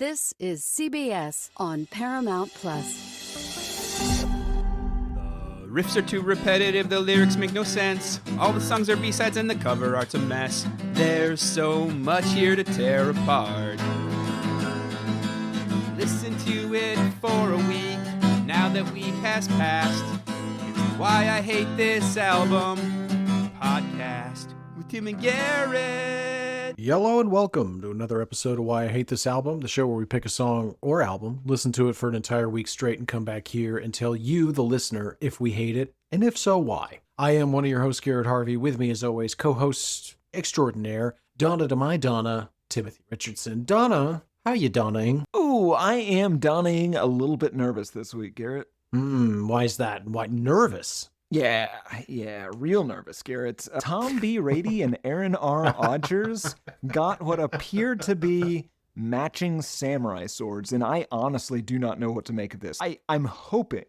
This is CBS on Paramount Plus. The riffs are too repetitive, the lyrics make no sense. All the songs are B-sides and the cover art's a mess. There's so much here to tear apart. Listen to it for a week, now that week has passed. It's Why I Hate This Album podcast with Tim and Garrett. Hello and welcome to another episode of Why I Hate This Album, the show where we pick a song or album, listen to it for an entire week straight, and come back here and tell you, the listener, if we hate it, and if so, why. I am one of your hosts, Garrett Harvey. With me, as always, co-host extraordinaire, Donna to my Donna, Timothy Richardson. Donna, how you donning? Ooh, I am donning a little bit nervous this week, Garrett. Why is that? Why nervous? Yeah, real nervous, Garrett. Tom B. Rady and Aaron R. Odgers got what appeared to be matching samurai swords, and I honestly do not know what to make of this. I'm hoping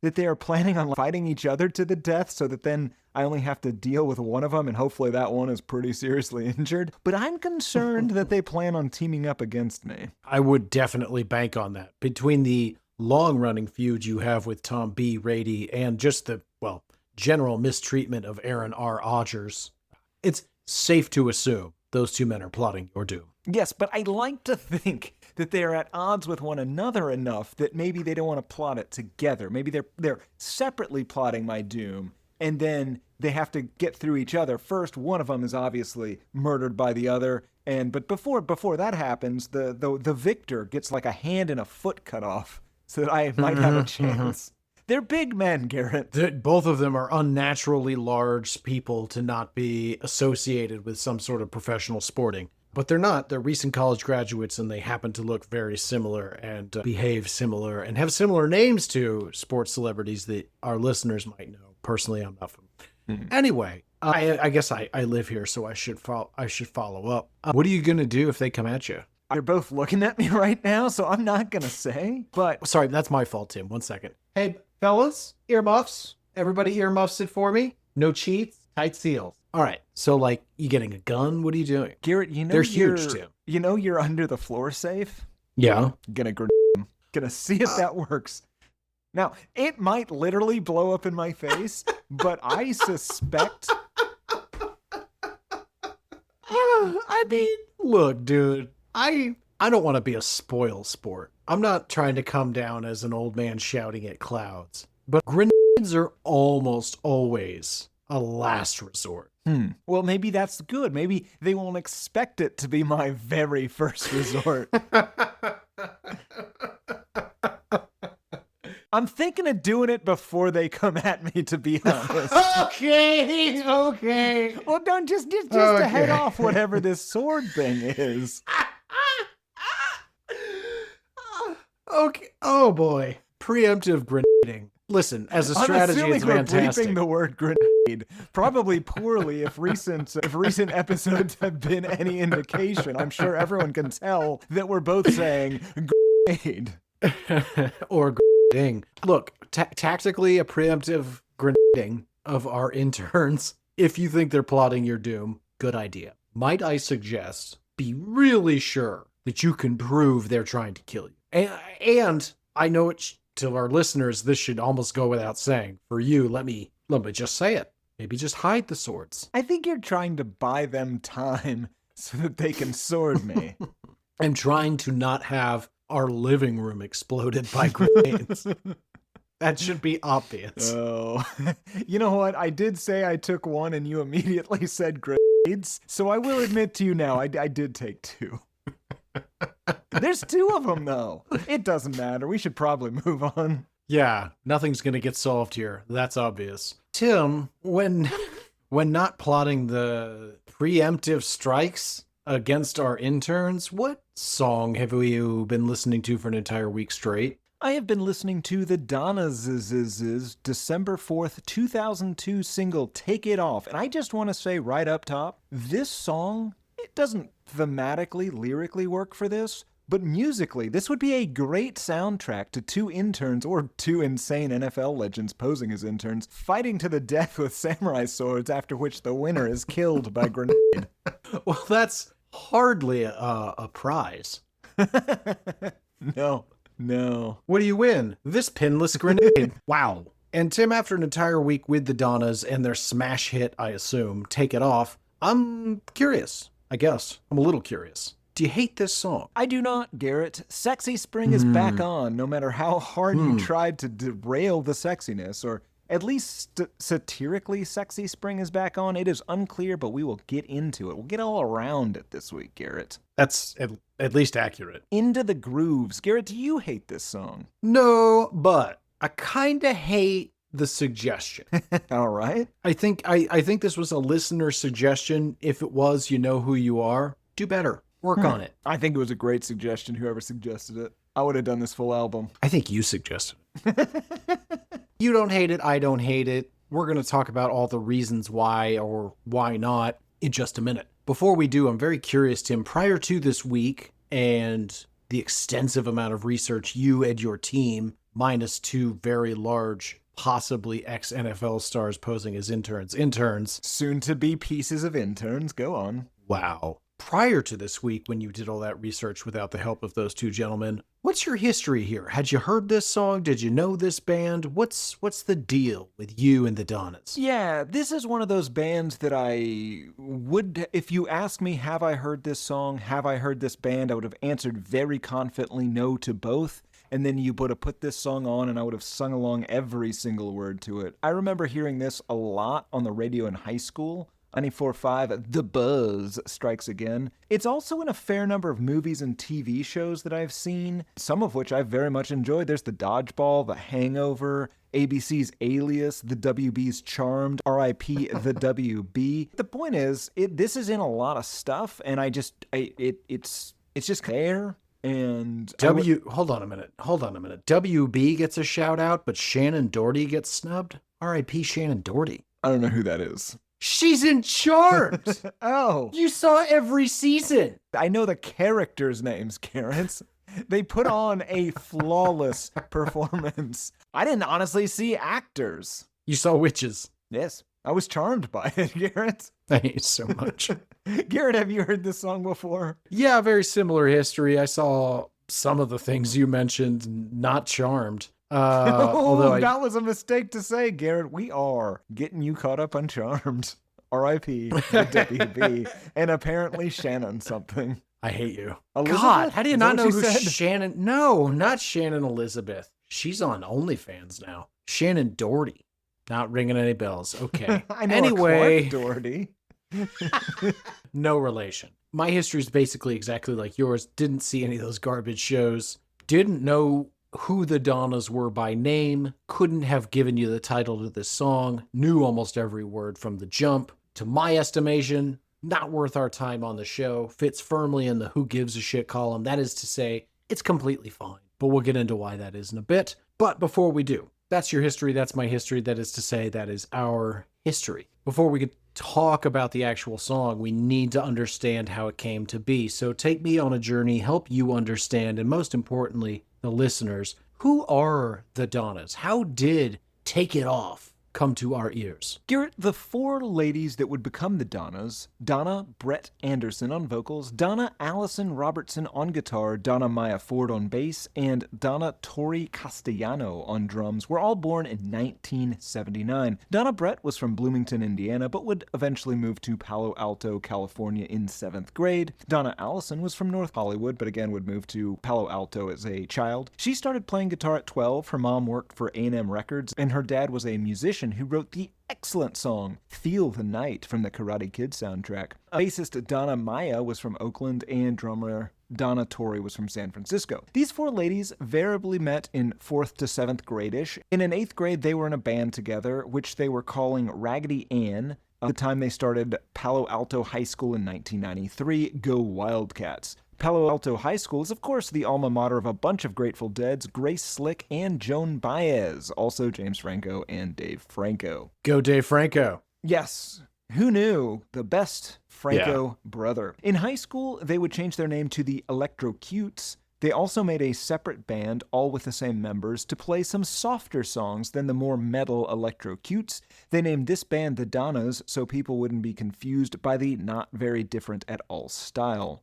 that they are planning on fighting each other to the death so that then I only have to deal with one of them, and hopefully that one is pretty seriously injured. But I'm concerned that they plan on teaming up against me. I would definitely bank on that. Between the long-running feud you have with Tom B. Rady and just the, general mistreatment of Aaron R. Odgers, it's safe to assume those two men are plotting your doom. Yes, but I like to think that they're at odds with one another enough that maybe they don't want to plot it together. Maybe they're separately plotting my doom, and then they have to get through each other. First, one of them is obviously murdered by the other, but before that happens, the victor gets like a hand and a foot cut off, so that I might have a chance. They're big men, Garrett. Both of them are unnaturally large people to not be associated with some sort of professional sporting. But they're not. They're recent college graduates, and they happen to look very similar and behave similar and have similar names to sports celebrities that our listeners might know. Personally, I'm not familiar. Anyway, I guess I live here, so I should follow up. What are you going to do if they come at you? They're both looking at me right now, so I'm not going to say, but... Sorry, that's my fault, Tim. 1 second. Hey, fellas, earmuffs. Everybody earmuffs it for me. No cheats, tight seals. All right, so, you getting a gun? What are you doing? Garrett, they're huge, Tim. You know you're under the floor safe? Yeah. Gonna see if that works. Now, it might literally blow up in my face, but I suspect... Look, dude. I don't want to be a spoil sport. I'm not trying to come down as an old man shouting at clouds. But grenades are almost always a last resort. Well, maybe that's good. Maybe they won't expect it to be my very first resort. I'm thinking of doing it before they come at me, to be honest. Okay. Well, don't just to head off whatever this sword thing is. Okay. Oh boy. Preemptive grenading. Listen, as a strategy, it's fantastic. We're bleeping the word grenade, probably poorly if recent episodes have been any indication. I'm sure everyone can tell that we're both saying grenade. Or grenading. Look, tactically a preemptive grenading of our interns. If you think they're plotting your doom, good idea. Might I suggest be really sure that you can prove they're trying to kill you. And I know to our listeners, this should almost go without saying. For you, let me just say it. Maybe just hide the swords. I think you're trying to buy them time so that they can sword me. I'm trying to not have our living room exploded by grenades. That should be obvious. Oh, you know what? I did say I took one and you immediately said grenades. So I will admit to you now, I did take two. There's two of them, though. It doesn't matter. We should probably move on. Yeah, nothing's going to get solved here. That's obvious. Tim, when not plotting the preemptive strikes against our interns, what song have you been listening to for an entire week straight? I have been listening to the Donnas' December 4th, 2002 single, Take It Off. And I just want to say right up top, this song, it doesn't thematically, lyrically work for this, but musically, this would be a great soundtrack to two interns or two insane NFL legends posing as interns fighting to the death with samurai swords, after which the winner is killed by grenade. Well, that's hardly a prize. No. What do you win? This pinless grenade. Wow. And Tim, after an entire week with the Donnas and their smash hit, I assume, Take It Off, I'm curious. I guess. I'm a little curious. Do you hate this song? I do not, Garrett. Sexy Spring is back on, no matter how hard you tried to derail the sexiness, or at least satirically Sexy Spring is back on. It is unclear, but we will get into it. We'll get all around it this week, Garrett. That's at least accurate. Into the grooves. Garrett, do you hate this song? No, but I kind of hate the suggestion. All right. I think this was a listener suggestion. If it was, you know who you are. Do better. Work on it. I think it was a great suggestion, whoever suggested it. I would have done this full album. I think you suggested it. You don't hate it. I don't hate it. We're going to talk about all the reasons why or why not in just a minute. Before we do, I'm very curious, Tim, prior to this week and the extensive amount of research you and your team, minus two very large, possibly ex-NFL stars posing as interns. Soon to be pieces of interns. Go on. Wow. Prior to this week, when you did all that research without the help of those two gentlemen, what's your history here? Had you heard this song? Did you know this band? What's the deal with you and the Donnas? Yeah, this is one of those bands that I would, if you ask me, have I heard this song? Have I heard this band? I would have answered very confidently no to both. And then you would have put this song on and I would have sung along every single word to it. I remember hearing this a lot on the radio in high school. 94.5, The Buzz strikes again. It's also in a fair number of movies and TV shows that I've seen, some of which I've very much enjoyed. There's The Dodgeball, The Hangover, ABC's Alias, The WB's Charmed, R.I.P. The WB. The point is, this is in a lot of stuff, and it's just there. And hold on a minute. WB gets a shout out, but Shannon Doherty gets snubbed? R.I.P. Shannon Doherty. I don't know who that is. She's in Charmed. Oh. You saw every season. I know the characters' names, Garrett. They put on a flawless performance. I didn't honestly see actors. You saw witches. Yes. I was charmed by it, Garrett. I hate you so much. Garrett, have you heard this song before? Yeah, very similar history. I saw some of the things you mentioned, not charmed. That was a mistake to say, Garrett. We are getting you caught up on Charmed. R.I.P. the WB. And apparently Shannon something. I hate you. Elizabeth? God, how do you Is not that know what who you said? Shannon... No, not Shannon Elizabeth. She's on OnlyFans now. Shannon Doherty. Not ringing any bells. Okay. I know anyway, a Clark Doherty. No relation. My history is basically exactly like yours. Didn't see any of those garbage shows. Didn't know who the Donnas were by name. Couldn't have given you the title to this song. Knew almost every word from the jump. To my estimation, not worth our time on the show. Fits firmly in the who gives a shit column. That is to say, it's completely fine. But we'll get into why that is in a bit. But before we do, that's your history. That's my history. That is to say, that is our history. Before we could talk about the actual song, we need to understand how it came to be. So take me on a journey, help you understand, and most importantly, the listeners, who are the Donnas? How did Take It Off come to our ears? Garrett, the four ladies that would become the Donnas, Donna Brett Anderson on vocals, Donna Allison Robertson on guitar, Donna Maya Ford on bass, and Donna Tori Castellano on drums, were all born in 1979. Donna Brett was from Bloomington, Indiana, but would eventually move to Palo Alto, California in 7th grade. Donna Allison was from North Hollywood, but again would move to Palo Alto as a child. She started playing guitar at 12. Her mom worked for A&M Records, and her dad was a musician who wrote the excellent song Feel the Night from the Karate Kid soundtrack. Bassist Donna Maya was from Oakland, and drummer Donna Tori was from San Francisco. These four ladies variably met in 4th to 7th grade-ish. In an 8th grade, they were in a band together, which they were calling Raggedy Ann. At the time they started Palo Alto High School in 1993, Go Wildcats. Palo Alto High School is, of course, the alma mater of a bunch of Grateful Deads, Grace Slick and Joan Baez, also James Franco and Dave Franco. Go Dave Franco. Yes. Who knew? The best Franco brother. In high school, they would change their name to the Electro Cutes. They also made a separate band, all with the same members, to play some softer songs than the more metal Electro Cutes. They named this band the Donnas so people wouldn't be confused by the not very different at all style.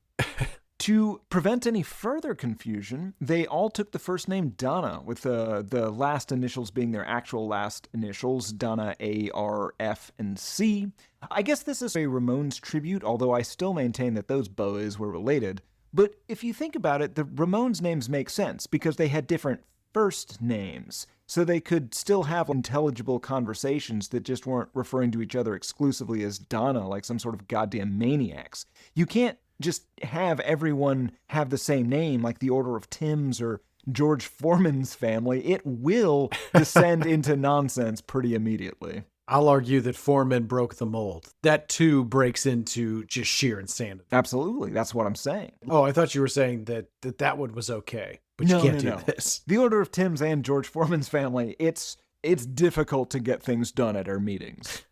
To prevent any further confusion, they all took the first name Donna, with the last initials being their actual last initials, Donna, A, R, F, and C. I guess this is a Ramones tribute, although I still maintain that those boys were related. But if you think about it, the Ramones names make sense, because they had different first names, so they could still have intelligible conversations that just weren't referring to each other exclusively as Donna, like some sort of goddamn maniacs. You can't just have everyone have the same name, like the Order of Tim's or George Foreman's family. It will descend into nonsense pretty immediately. I'll argue that Foreman broke the mold. That too breaks into just sheer insanity. Absolutely. That's what I'm saying. Oh, I thought you were saying that one was okay, but you can't do this. The Order of Tim's and George Foreman's family, it's difficult to get things done at our meetings.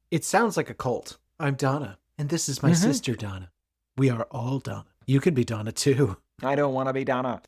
It sounds like a cult. I'm Donna, and this is my sister Donna. We are all Donna. You can be Donna too. I don't want to be Donna.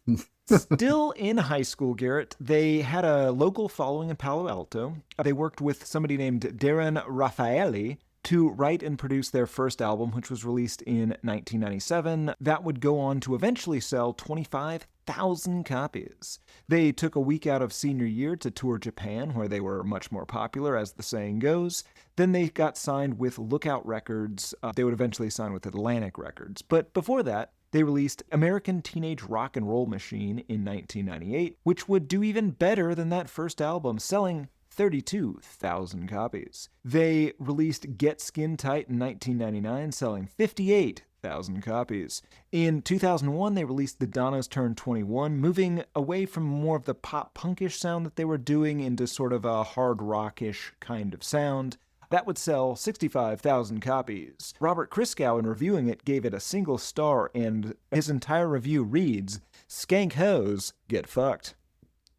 Still in high school, Garrett, they had a local following in Palo Alto. They worked with somebody named Darren Raffaelli to write and produce their first album, which was released in 1997. That would go on to eventually sell 25,000 copies. They took a week out of senior year to tour Japan, where they were much more popular, as the saying goes. Then they got signed with Lookout Records. They would eventually sign with Atlantic Records. But before that, they released American Teenage Rock and Roll Machine in 1998, which would do even better than that first album, selling 32,000 copies. They released Get Skin Tight in 1999, selling 58,000 copies. In 2001, they released The Donnas Turn 21, moving away from more of the pop-punkish sound that they were doing into sort of a hard rock-ish kind of sound. That would sell 65,000 copies. Robert Christgau, in reviewing it, gave it a single star, and his entire review reads, "Skank hoes get fucked."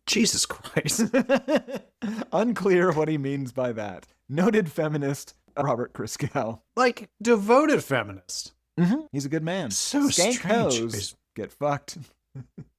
Jesus Christ. Unclear what he means by that. Noted feminist Robert Christgau. Like, devoted feminist. He's a good man. So Skank strange. hoes get fucked.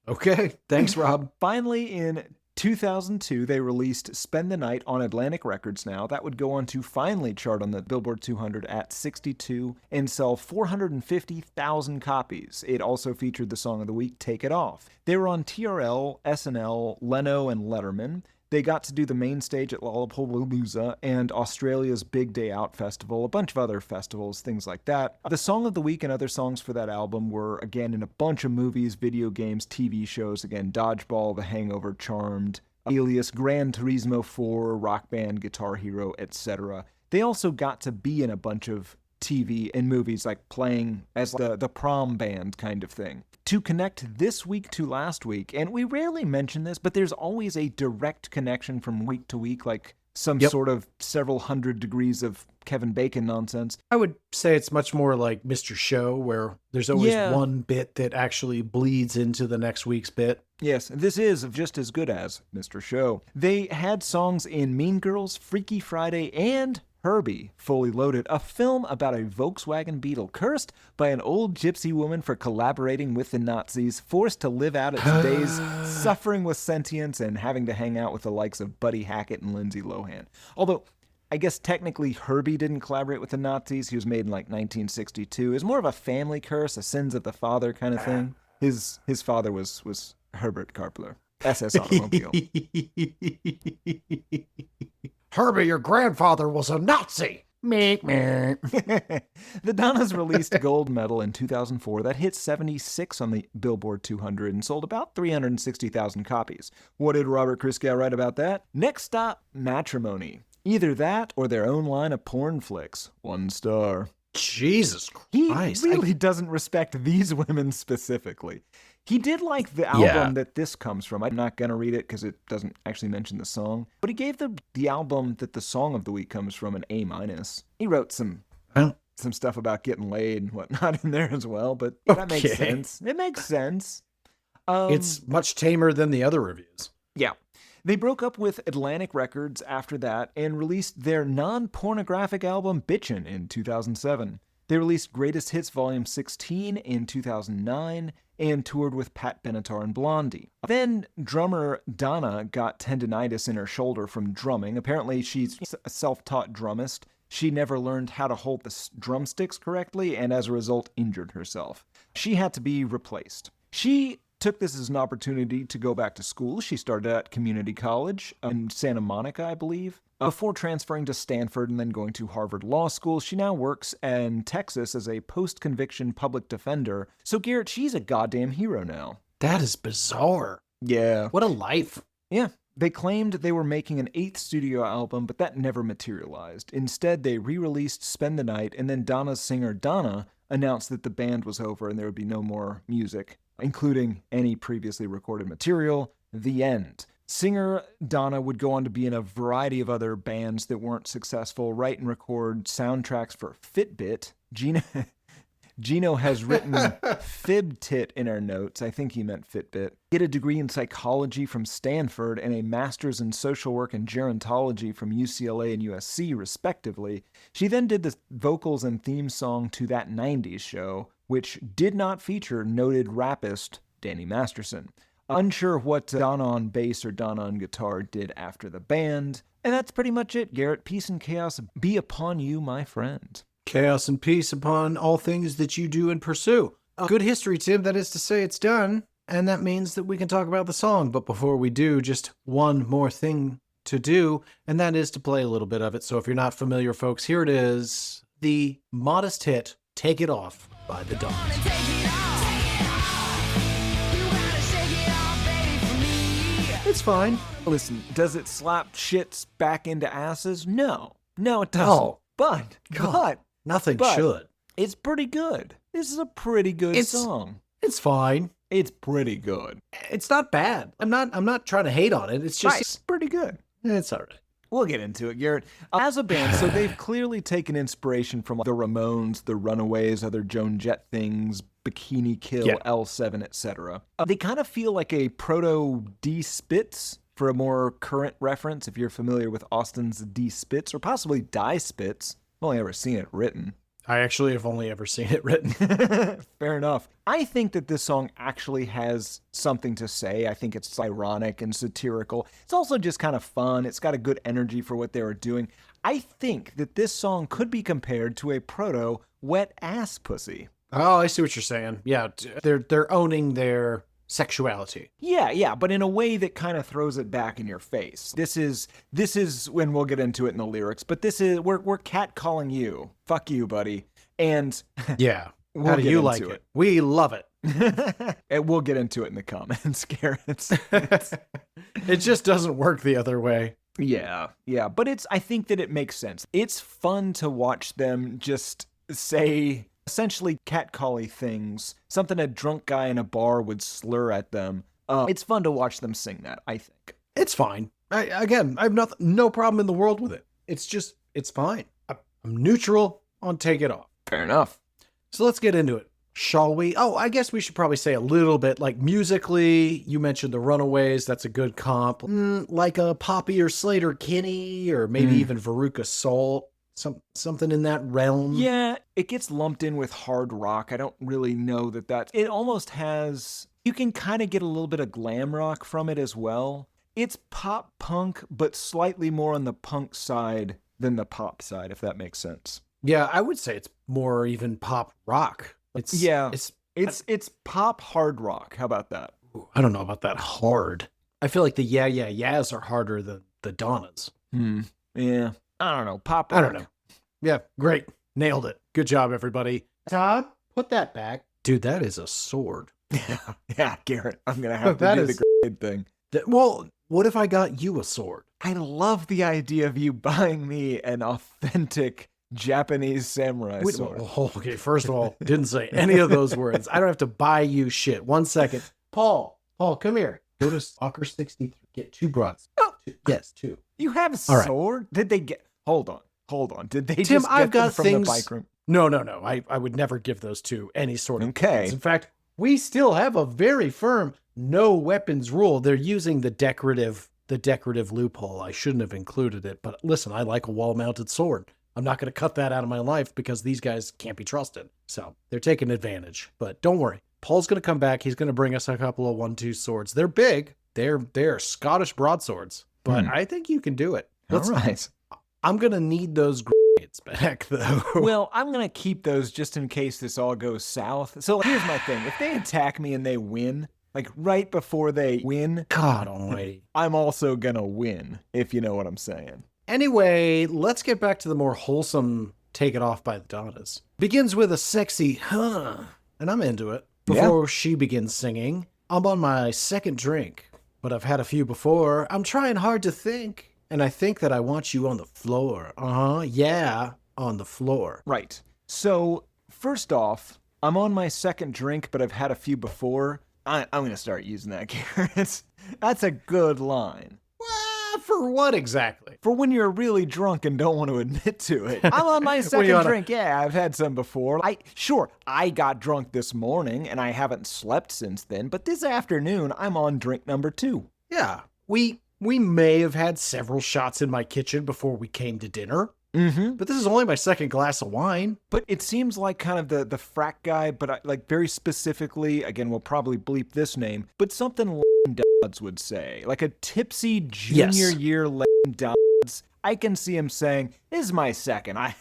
Okay, thanks, Rob. Finally, in 2002, they released Spend the Night on Atlantic Records now. That would go on to finally chart on the Billboard 200 at 62 and sell 450,000 copies. It also featured the song of the week, Take It Off. They were on TRL, SNL, Leno, and Letterman. They got to do the main stage at Lollapalooza and Australia's Big Day Out Festival, a bunch of other festivals, things like that. The song of the week and other songs for that album were, again, in a bunch of movies, video games, TV shows, again, Dodgeball, The Hangover, Charmed, Alias, Gran Turismo 4, Rock Band, Guitar Hero, etc. They also got to be in a bunch of TV and movies, like playing as the prom band kind of thing. To connect this week to last week, and we rarely mention this, but there's always a direct connection from week to week, like some sort of several hundred degrees of Kevin Bacon nonsense. I would say it's much more like Mr. Show, where there's always one bit that actually bleeds into the next week's bit. Yes, this is just as good as Mr. Show. They had songs in Mean Girls, Freaky Friday, and Herbie, Fully Loaded, a film about a Volkswagen Beetle cursed by an old gypsy woman for collaborating with the Nazis, forced to live out its days suffering with sentience and having to hang out with the likes of Buddy Hackett and Lindsay Lohan. Although, I guess technically Herbie didn't collaborate with the Nazis. He was made in like 1962. It was more of a family curse, a sins of the father kind of thing. His father was Herbert Karpler, SS Automobile. Herbie, your grandfather was a Nazi. Meek. The Donnas released Gold Medal in 2004. That hit 76 on the Billboard 200 and sold about 360,000 copies. What did Robert Christgau write about that? Next stop, Matrimony. Either that or their own line of porn flicks. 1 star. Jesus Christ. He really doesn't respect these women specifically. He did like the album that this comes from. I'm not going to read it because it doesn't actually mention the song. But he gave the album that the song of the week comes from an A-. He wrote some stuff about getting laid and whatnot in there as well. But that makes sense. It makes sense. It's much tamer than the other reviews. Yeah. They broke up with Atlantic Records after that and released their non-pornographic album Bitchin' in 2007. They released Greatest Hits Volume 16 in 2009 and toured with Pat Benatar and Blondie. Then drummer Donna got tendinitis in her shoulder from drumming. Apparently she's a self-taught drummist. she never learned how to hold the drumsticks correctly and as a result injured herself. She had to be replaced. She took this as an opportunity to go back to school. She started at community college in Santa Monica, I believe, before transferring to Stanford and then going to Harvard Law School. She now works in Texas as a post-conviction public defender. So Garrett, she's a goddamn hero now. That is bizarre. Yeah. What a life. Yeah. They claimed they were making an 8th studio album, but that never materialized. Instead, they re-released Spend the Night, and then Donna's singer Donna announced that the band was over and there would be no more music, including any previously recorded material. The end. Singer Donna would go on to be in a variety of other bands that weren't successful, write and record soundtracks for Fitbit. Gino has written Fibtit in our notes. I think he meant Fitbit. Get a degree in psychology from Stanford and a master's in social work and gerontology from UCLA and USC, respectively. She then did the vocals and theme song to That 90s Show, which did not feature noted rappist Danny Masterson. Unsure what Donna on bass or Donna on guitar did after the band. And that's pretty much it, Garrett. Peace and chaos be upon you, my friend. Chaos and peace upon all things that you do and pursue. Good history, Tim. That is to say, it's done. And that means that we can talk about the song. But before we do, just one more thing to do, and that is to play a little bit of it. So if you're not familiar, folks, here it is. The modest hit, Take It Off by the Donnas. It's fine. Listen, does it slap shits back into asses? No. No, it doesn't. Oh, But nothing but should. It's pretty good. This is a pretty good song. It's fine. It's pretty good. It's not bad. I'm not trying to hate on it. It's just It's pretty good. It's all right. We'll get into it, Garrett. As a band, so they've clearly taken inspiration from the Ramones, the Runaways, other Joan Jett things, Bikini Kill, Yeah. L7, etc. They kind of feel like a proto-D Spitz, for a more current reference, if you're familiar with Austin's D Spitz, or possibly Die Spitz. I've only ever seen it written. I actually have only ever seen it written. Fair enough. I think that this song actually has something to say. I think it's ironic and satirical. It's also just kind of fun. It's got a good energy for what they were doing. I think that this song could be compared to a proto Wet Ass Pussy. Oh, I see what you're saying. Yeah, they're owning their sexuality. Yeah, but in a way that kind of throws it back in your face. This is when we'll get into it in the lyrics, but this is we're catcalling you. Fuck you, buddy. And Yeah. We'll How do get you into like it. it? We love it. and we'll get into it in the comments, Garrett. It just doesn't work the other way. Yeah, but I think that it makes sense. It's fun to watch them just say essentially catcally things, something a drunk guy in a bar would slur at them. It's fun to watch them sing that, I think. It's fine. I have no problem in the world with it. It's fine. I'm neutral on Take It Off. Fair enough. So let's get into it. Shall we? Oh, I guess we should probably say a little bit, like musically, you mentioned the Runaways. That's a good comp. Like a Poppy or Slater Kinney, or maybe even Veruca Salt. Something in that realm. Yeah, it gets lumped in with hard rock. I don't really know that it almost has, you can kind of get a little bit of glam rock from it as well. It's pop punk, but slightly more on the punk side than the pop side, if that makes sense. Yeah, I would say it's more even pop rock. It's pop hard rock. How about that? I don't know about that hard. I feel like the yeah yeahs are harder than the Donnas. Yeah. I don't know. Pop rock. I don't know. Yeah, great. Nailed it. Good job, everybody. Todd, put that back. Dude, that is a sword. Yeah, Garrett. I'm going to have to do the grade thing. Well, what if I got you a sword? I love the idea of you buying me an authentic Japanese samurai sword. Okay, first of all, didn't say any of those words. I don't have to buy you shit. 1 second. Paul, come here. Go to Soccer 63. Get 2 broads. Oh, yes, 2. You have a sword? Did they get... Hold on. Did they Tim, just I've get them got from things... the bike room? No. I would never give those to any sort of Okay. weapons. In fact, we still have a very firm no weapons rule. They're using the decorative loophole. I shouldn't have included it, but listen, I like a wall-mounted sword. I'm not going to cut that out of my life because these guys can't be trusted. So they're taking advantage. But don't worry. Paul's going to come back. He's going to bring us a couple of 1-2 swords. They're big. They're Scottish broadswords. But I think you can do it. All right. I'm going to need those grades. seconds back, though. Well, I'm going to keep those just in case this all goes south. So here's my thing. If they attack me and they win, like right before they win, God almighty. I'm also going to win, if you know what I'm saying. Anyway, let's get back to the more wholesome Take It Off by the Donnas. Begins with a sexy, huh, and I'm into it. Before she begins singing, I'm on my second drink, but I've had a few before. I'm trying hard to think, and I think that I want you on the floor. Yeah, on the floor. Right. So, first off, I'm on my second drink, but I've had a few before. I'm going to start using that, Garrett. That's a good line. For what exactly? For when you're really drunk and don't want to admit to it. I'm on my second drink. Yeah, I've had some before. I got drunk this morning and I haven't slept since then, but this afternoon I'm on drink number 2. Yeah, we may have had several shots in my kitchen before we came to dinner. Mm-hmm. But this is only my second glass of wine. But it seems like kind of the frat guy, but like very specifically, again, we'll probably bleep this name, but something Dodds would say. Like a tipsy junior year Dodds. I can see him saying, this is my second. I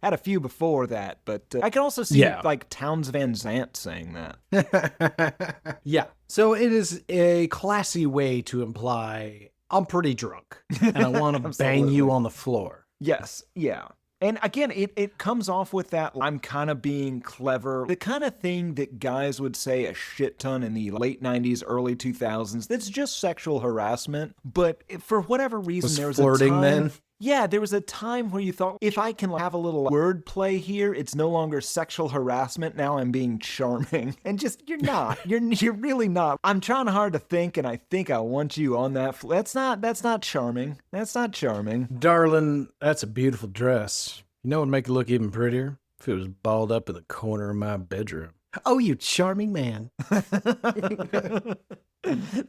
had a few before that, but I can also see like Townes Van Zandt saying that. Yeah. So it is a classy way to imply I'm pretty drunk and I want to bang you on the floor. Yes, yeah. And again, it comes off with that I'm kind of being clever. The kind of thing that guys would say a shit ton in the late 90s, early 2000s. That's just sexual harassment. But for whatever reason, there was flirting a time... then? Yeah, there was a time where you thought, if I can have a little wordplay here, it's no longer sexual harassment. Now I'm being charming. And just, you're not. You're really not. I'm trying hard to think, and I think I want you on that. That's not charming. That's not charming. Darling, that's a beautiful dress. You know what would make it look even prettier? If it was balled up in the corner of my bedroom. Oh, you charming man.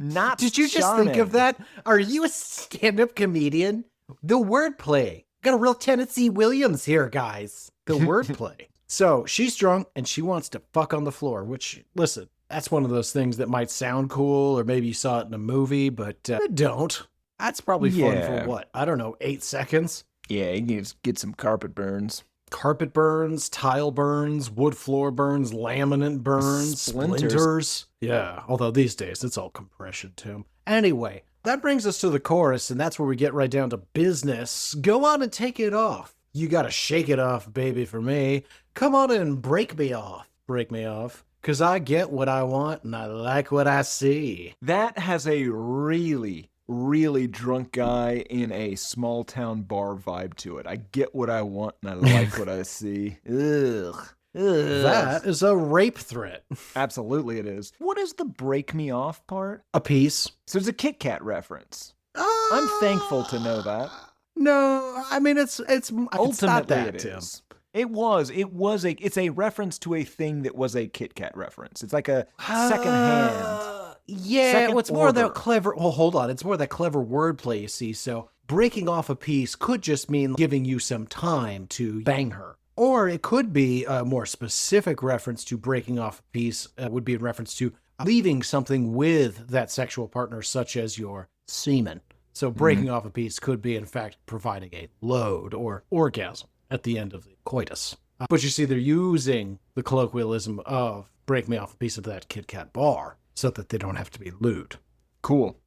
Not Did you just think of that? Are you a stand-up comedian? The wordplay. Got a real Tennessee Williams here, guys. The wordplay. So she's drunk and she wants to fuck on the floor, which, listen, that's one of those things that might sound cool or maybe you saw it in a movie, but don't. That's probably fun for what? I don't know, 8 seconds? Yeah, you can just get some carpet burns. Carpet burns, tile burns, wood floor burns, laminate burns, splinters. Yeah, although these days it's all compression, Tim. Anyway, that brings us to the chorus, and that's where we get right down to business. Go on and take it off. You gotta shake it off, baby, for me. Come on and break me off. Break me off. 'Cause I get what I want, and I like what I see. That has a really, really drunk guy in a small town bar vibe to it. I get what I want, and I like what I see. Ugh. That is a rape threat. Absolutely it is. What is the break me off part? A piece. So it's a Kit Kat reference. I'm thankful to know that. No, I mean it's ultimately not that, it Tim. is. It's a reference to a thing that was a Kit Kat reference. It's like a secondhand. Yeah, it's more that clever. Well, hold on. It's more that clever wordplay, you see. So breaking off a piece could just mean giving you some time to bang her. Or it could be a more specific reference to breaking off a piece, would be in reference to leaving something with that sexual partner, such as your semen. So breaking off a piece could be, in fact, providing a load or orgasm at the end of the coitus. But you see, they're using the colloquialism of break me off a piece of that Kit Kat bar so that they don't have to be lewd. Cool.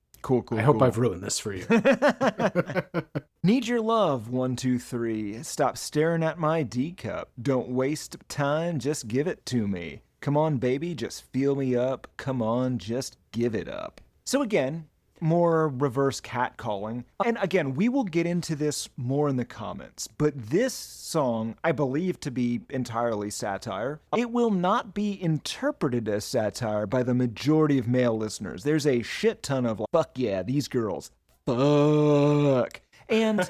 I hope I've ruined this for you. Need your love, 1, 2, 3. Stop staring at my D cup. Don't waste time, just give it to me. Come on, baby, just feel me up. Come on, just give it up. So again, more reverse catcalling. And again, we will get into this more in the comments, but this song, I believe to be entirely satire. It will not be interpreted as satire by the majority of male listeners. There's a shit ton of, fuck yeah, these girls, fuck. And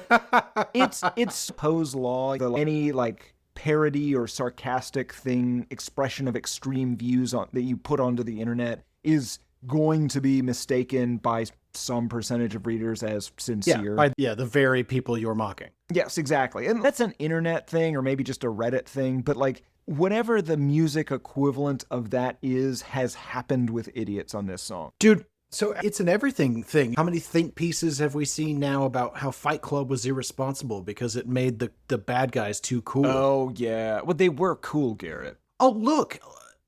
it's Poe's law, any like parody or sarcastic thing, expression of extreme views that you put onto the internet is going to be mistaken by some percentage of readers as sincere. By the very people you're mocking. Yes, exactly. And that's an internet thing or maybe just a Reddit thing, but like whatever the music equivalent of that is has happened with idiots on this song. Dude, So it's an everything thing. How many think pieces have we seen now about how Fight Club was irresponsible because it made the bad guys too cool? Oh, yeah. Well, they were cool, Garrett. Oh, look,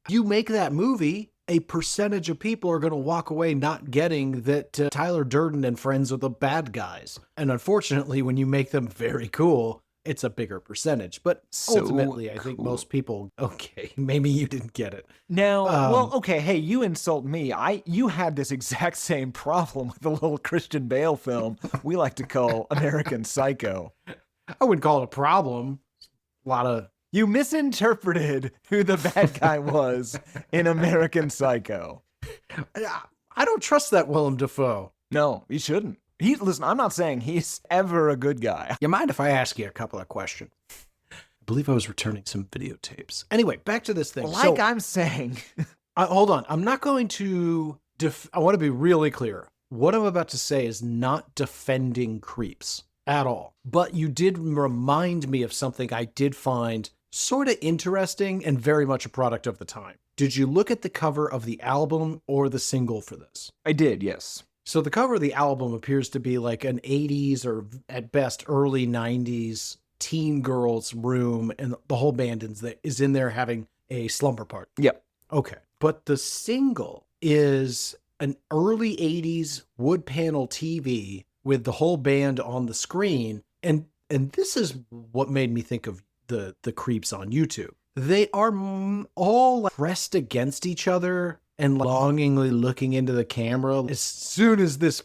you make that movie, a percentage of people are going to walk away not getting that Tyler Durden and friends are the bad guys. And unfortunately, when you make them very cool, it's a bigger percentage. But ultimately, I think most people, okay, maybe you didn't get it. Now, well, okay, hey, you insult me. You had this exact same problem with the little Christian Bale film we like to call American Psycho. I wouldn't call it a problem. A lot of... You misinterpreted who the bad guy was in American Psycho. I don't trust that Willem Dafoe. No, you shouldn't. Listen, I'm not saying he's ever a good guy. You mind if I ask you a couple of questions? I believe I was returning some videotapes. Anyway, back to this thing. I'm saying. Hold on. I'm not going to... I want to be really clear. What I'm about to say is not defending creeps at all. But you did remind me of something I did find sort of interesting and very much a product of the time. Did you look at the cover of the album or the single for this? I did, yes. So the cover of the album appears to be like an 80s or at best early 90s teen girl's room, and the whole band is in there having a slumber party. Yep. Okay. But the single is an early 80s wood panel TV with the whole band on the screen. And this is what made me think of the creeps on YouTube. They are all pressed against each other and longingly looking into the camera. As soon as this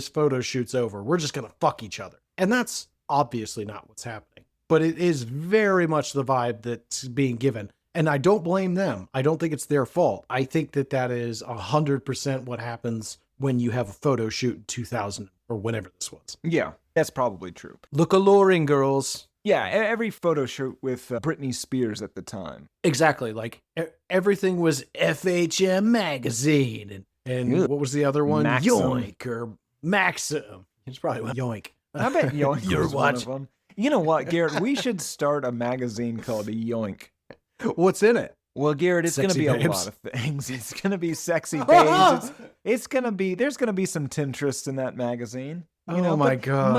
photo shoot's over, we're just going to fuck each other. And that's obviously not what's happening. But it is very much the vibe that's being given. And I don't blame them. I don't think it's their fault. I think that is 100% what happens when you have a photo shoot in 2000 or whenever this was. Yeah, that's probably true. Look alluring, girls. Yeah, every photo shoot with Britney Spears at the time. Exactly. Like everything was FHM magazine. And what was the other one? Maxim. Yoink or Maxim. It's probably Yoink. I bet Yoink You're was one of watching. them. You know what, Garrett? We should start a magazine called Yoink. What's in it? Well, Garrett, it's going to be Sexy a babes. lot of things. It's going to be sexy babes. It's going to be, there's going to be some Tinterest in that magazine. You know, my but God.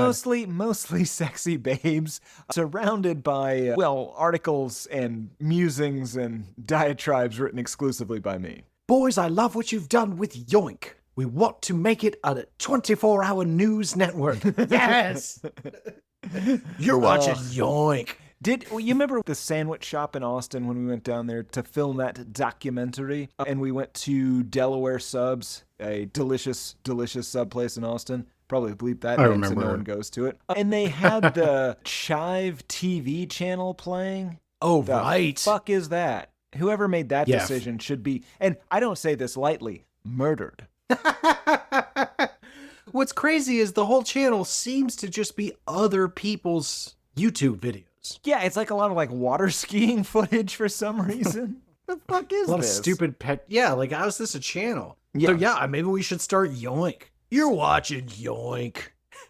Mostly sexy babes surrounded by, articles and musings and diatribes written exclusively by me. Boys, I love what you've done with Yoink. We want to make it a 24-hour news network. Yes! You're watching Yoink. You remember the sandwich shop in Austin when we went down there to film that documentary? And we went to Delaware Subs, a delicious, delicious sub place in Austin. Probably bleep that name so no one goes to it. And they had the Chive TV channel playing. Oh, the right. Fuck is that? Whoever made that decision should be, and I don't say this lightly, murdered. What's crazy is the whole channel seems to just be other people's YouTube videos. Yeah, it's like a lot of like water skiing footage for some reason. The fuck is this? A lot of stupid pet. Yeah, like how is this a channel? Yeah. So yeah, maybe we should start Yoink. You're watching Yoink.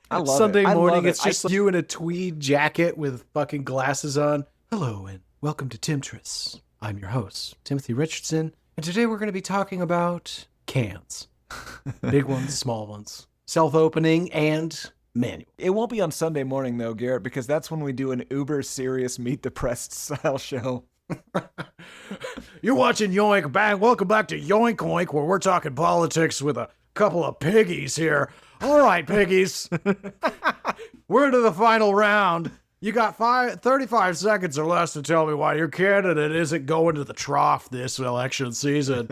I love Sunday it. I morning, love it. it's just you in a tweed jacket with fucking glasses on. Hello and welcome to Timtress. I'm your host, Timothy Richardson, and today we're going to be talking about cans. Big ones, small ones, self-opening, and manual. It won't be on Sunday morning, though, Garrett, because that's when we do an uber serious Meet the Press style show. You're watching Yoink Bang. Welcome back to Yoink Oink, where we're talking politics with a couple of piggies here. All right, piggies. We're into the final round. You got 35 seconds or less to tell me why your candidate isn't going to the trough this election season.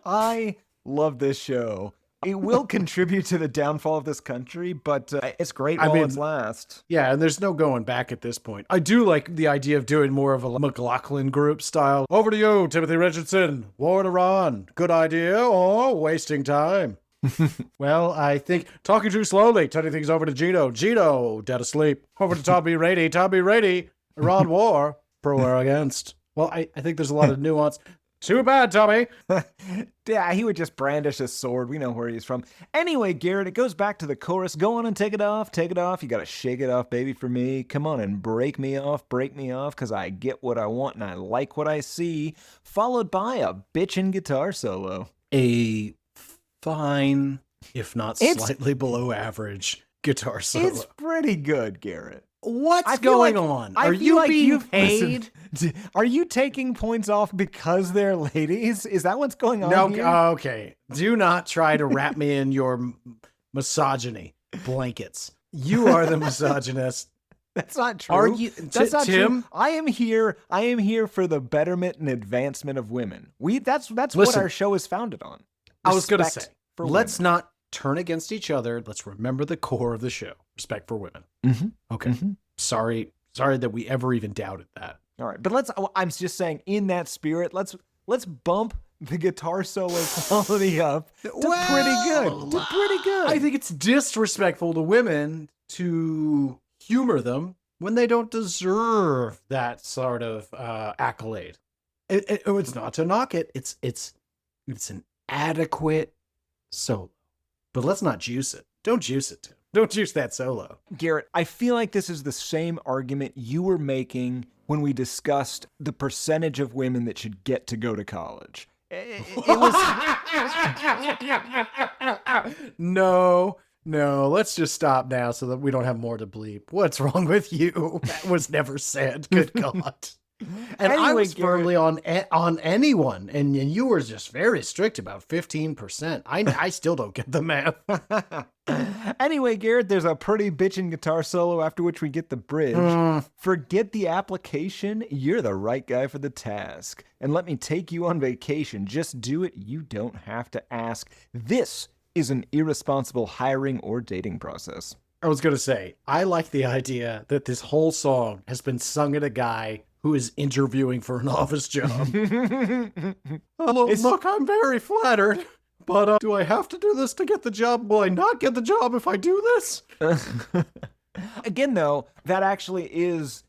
I love this show. It will contribute to the downfall of this country, but it's great while it's last. Yeah, and there's no going back at this point. I do like the idea of doing more of a McLaughlin group style. Over to you, Timothy Richardson. War to Iran. Good idea or wasting time? Well, I think talking too slowly, turning things over to Gino. Gino, dead asleep. Over to Tom B. Rady. Tom B. Rady, Iran war, pro or against. Well, I think there's a lot of nuance. Too bad, Tommy. Yeah, he would just brandish a sword. We know where he's from. Anyway, Garrett, it goes back to the chorus. Go on and take it off. Take it off. You got to shake it off, baby, for me. Come on and break me off, because I get what I want and I like what I see. Followed by a bitchin' guitar solo. A fine, if not slightly below average guitar solo. It's pretty good, Garrett. What's going on? Are you being paid? Listen, are you taking points off because they're ladies? Is that what's going on No, here? okay. Do not try to wrap me in your misogyny blankets. You are the misogynist. That's not true. Are you, That's not Tim? true. I am here for the betterment and advancement of women. That's what Listen, our show is founded on. I was going to Respect say, for let's women. not turn against each other. Let's remember the core of the show. Respect for women. Mhm. Okay. Mhm. Sorry that we ever even doubted that. All right, but I'm just saying, in that spirit, let's bump the guitar solo quality up to pretty good. To pretty good. I think it's disrespectful to women to humor them when they don't deserve that sort of accolade. It's not to knock it. It's an adequate solo. But let's not juice it. Don't juice it, Tim. Don't juice that solo. Garrett, I feel like this is the same argument you were making when we discussed the percentage of women that should get to go to college. It was No, let's just stop now so that we don't have more to bleep. What's wrong with you? That was never said. Good God. And I Anyway, was firmly on anyone, and you were just very strict about 15%. I still don't get the math. Anyway, Garrett, there's a pretty bitchin' guitar solo after which we get the bridge. Forget the application. You're the right guy for the task. And let me take you on vacation. Just do it. You don't have to ask. This is an irresponsible hiring or dating process. I was going to say, I like the idea that this whole song has been sung at a guy who is interviewing for an office job. Look, I'm very flattered, but do I have to do this to get the job? Will I not get the job if I do this? Again, though, that actually is,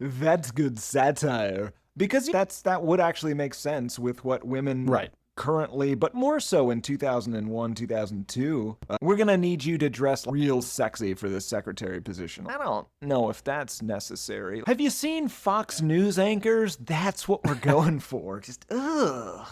that's good satire. Because that would actually make sense with what women currently, but more so in 2001, 2002. We're going to need you to dress real sexy for this secretary position. I don't know if that's necessary. Have you seen Fox News anchors? That's what we're going for. Just, ugh.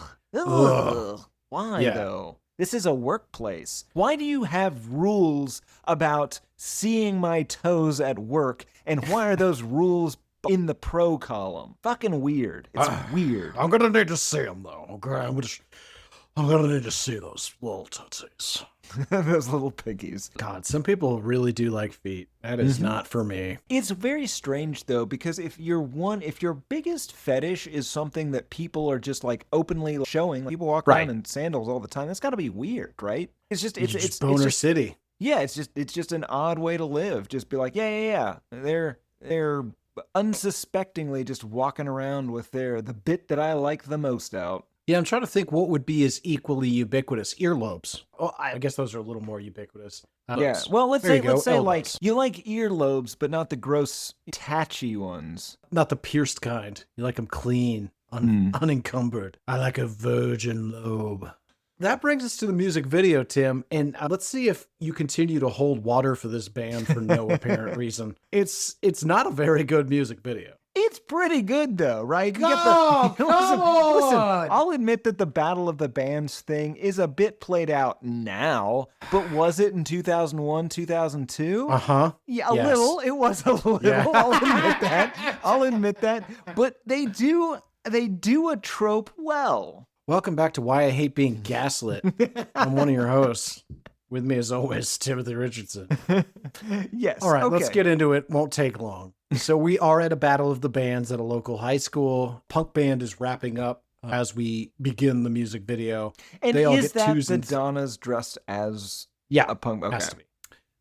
Why, though? This is a workplace. Why do you have rules about seeing my toes at work, and why are those rules in the pro column? Fucking weird. It's weird. I'm gonna need to see them though. Okay, I'm gonna need to see those little tootsies. Those little piggies. God, some people really do like feet. That is not for me. It's very strange though, because if your biggest fetish is something that people are just like openly showing, like people walk around in sandals all the time, that's got to be weird, right? It's Boner City. Yeah, it's just an odd way to live. Just be like, yeah. They're unsuspectingly just walking around with the bit that I like the most out. Yeah, I'm trying to think what would be as equally ubiquitous. Earlobes. Oh, I guess those are a little more ubiquitous. Yeah, well, let's say Elbows. like you like earlobes, but not the gross, tatchy ones. Not the pierced kind. You like them clean, unencumbered. I like a virgin lobe. That brings us to the music video, Tim, and let's see if you continue to hold water for this band for no apparent reason. It's not a very good music video. It's pretty good though, right? Come on! Listen, I'll admit that the Battle of the Bands thing is a bit played out now, but was it in 2001, 2002? Uh-huh. Yeah, a little. It was a little. Yeah. I'll admit that. But they do a trope well. Welcome back to Why I Hate Being Gaslit. I'm one of your hosts. With me, as always, Timothy Richardson. Yes. All right, okay. Let's get into it. Won't take long. So we are at a battle of the bands at a local high school. Punk band is wrapping up as we begin the music video. And they all is get that twos the and Donnas dressed as a punk? Okay. Has to be.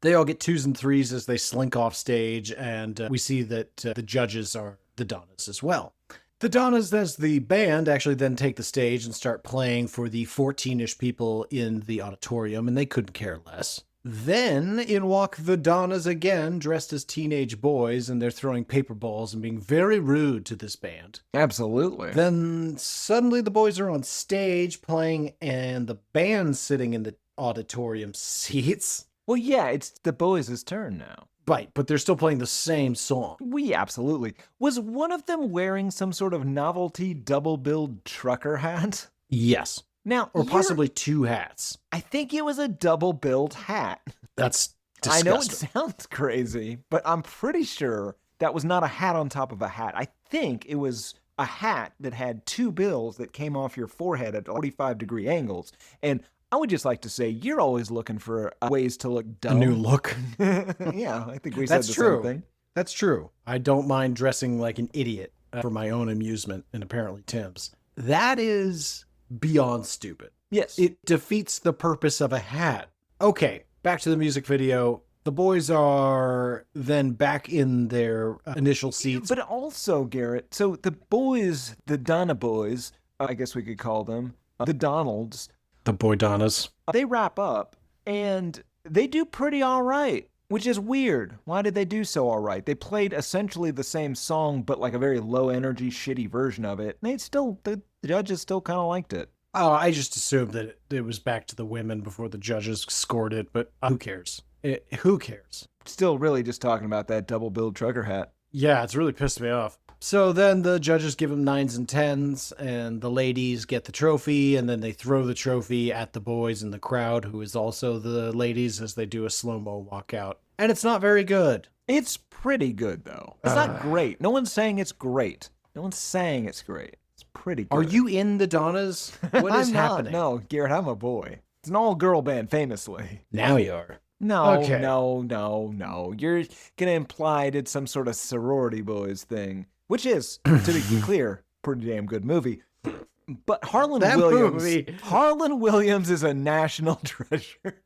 They all get twos and threes as they slink off stage, and we see that the judges are the Donnas as well. The Donnas, as the band, actually then take the stage and start playing for the 14-ish people in the auditorium, and they couldn't care less. Then in walk the Donnas again, dressed as teenage boys, and they're throwing paper balls and being very rude to this band. Absolutely. Then suddenly the boys are on stage playing, and the band's sitting in the auditorium seats. Well, yeah, it's the boys' turn now. Right, but they're still playing the same song. Absolutely. Was one of them wearing some sort of novelty double-billed trucker hat? Yes. Now, Or possibly 2 hats. I think it was a double-billed hat. That's disgusting. I know it sounds crazy, but I'm pretty sure that was not a hat on top of a hat. I think it was a hat that had 2 bills that came off your forehead at 45-degree angles. And I would just like to say, you're always looking for ways to look dumb. A new look. Yeah, I think we said That's the true. same thing. That's true. I don't mind dressing like an idiot for my own amusement, and apparently Tim's. That is beyond stupid. Yes. It defeats the purpose of a hat. Okay, back to the music video. The boys are then back in their initial seats. But also, Garrett, so the boys, the Donna boys, I guess we could call them, the Donalds, The boy Donnas. they wrap up, and they do pretty all right, which is weird. Why did they do so all right? They played essentially the same song, but like a very low-energy, shitty version of it. And the judges still kind of liked it. Oh, I just assumed that it was back to the women before the judges scored it, but who cares? Who cares? Still really just talking about that double-billed trucker hat. Yeah, it's really pissed me off. So then the judges give them 9s and 10s, and the ladies get the trophy, and then they throw the trophy at the boys in the crowd, who is also the ladies, as they do a slow-mo walkout. And it's not very good. It's pretty good, though. It's not great. No one's saying it's great. No one's saying it's great. It's pretty good. Are you in the Donnas? What is I'm not. happening? No, Garrett, I'm a boy. It's an all-girl band, famously. Now you are. No, Okay. no. You're going to imply I did some sort of sorority boys thing, which is, to be clear, pretty damn good movie. But Harlan Williams is a national treasure.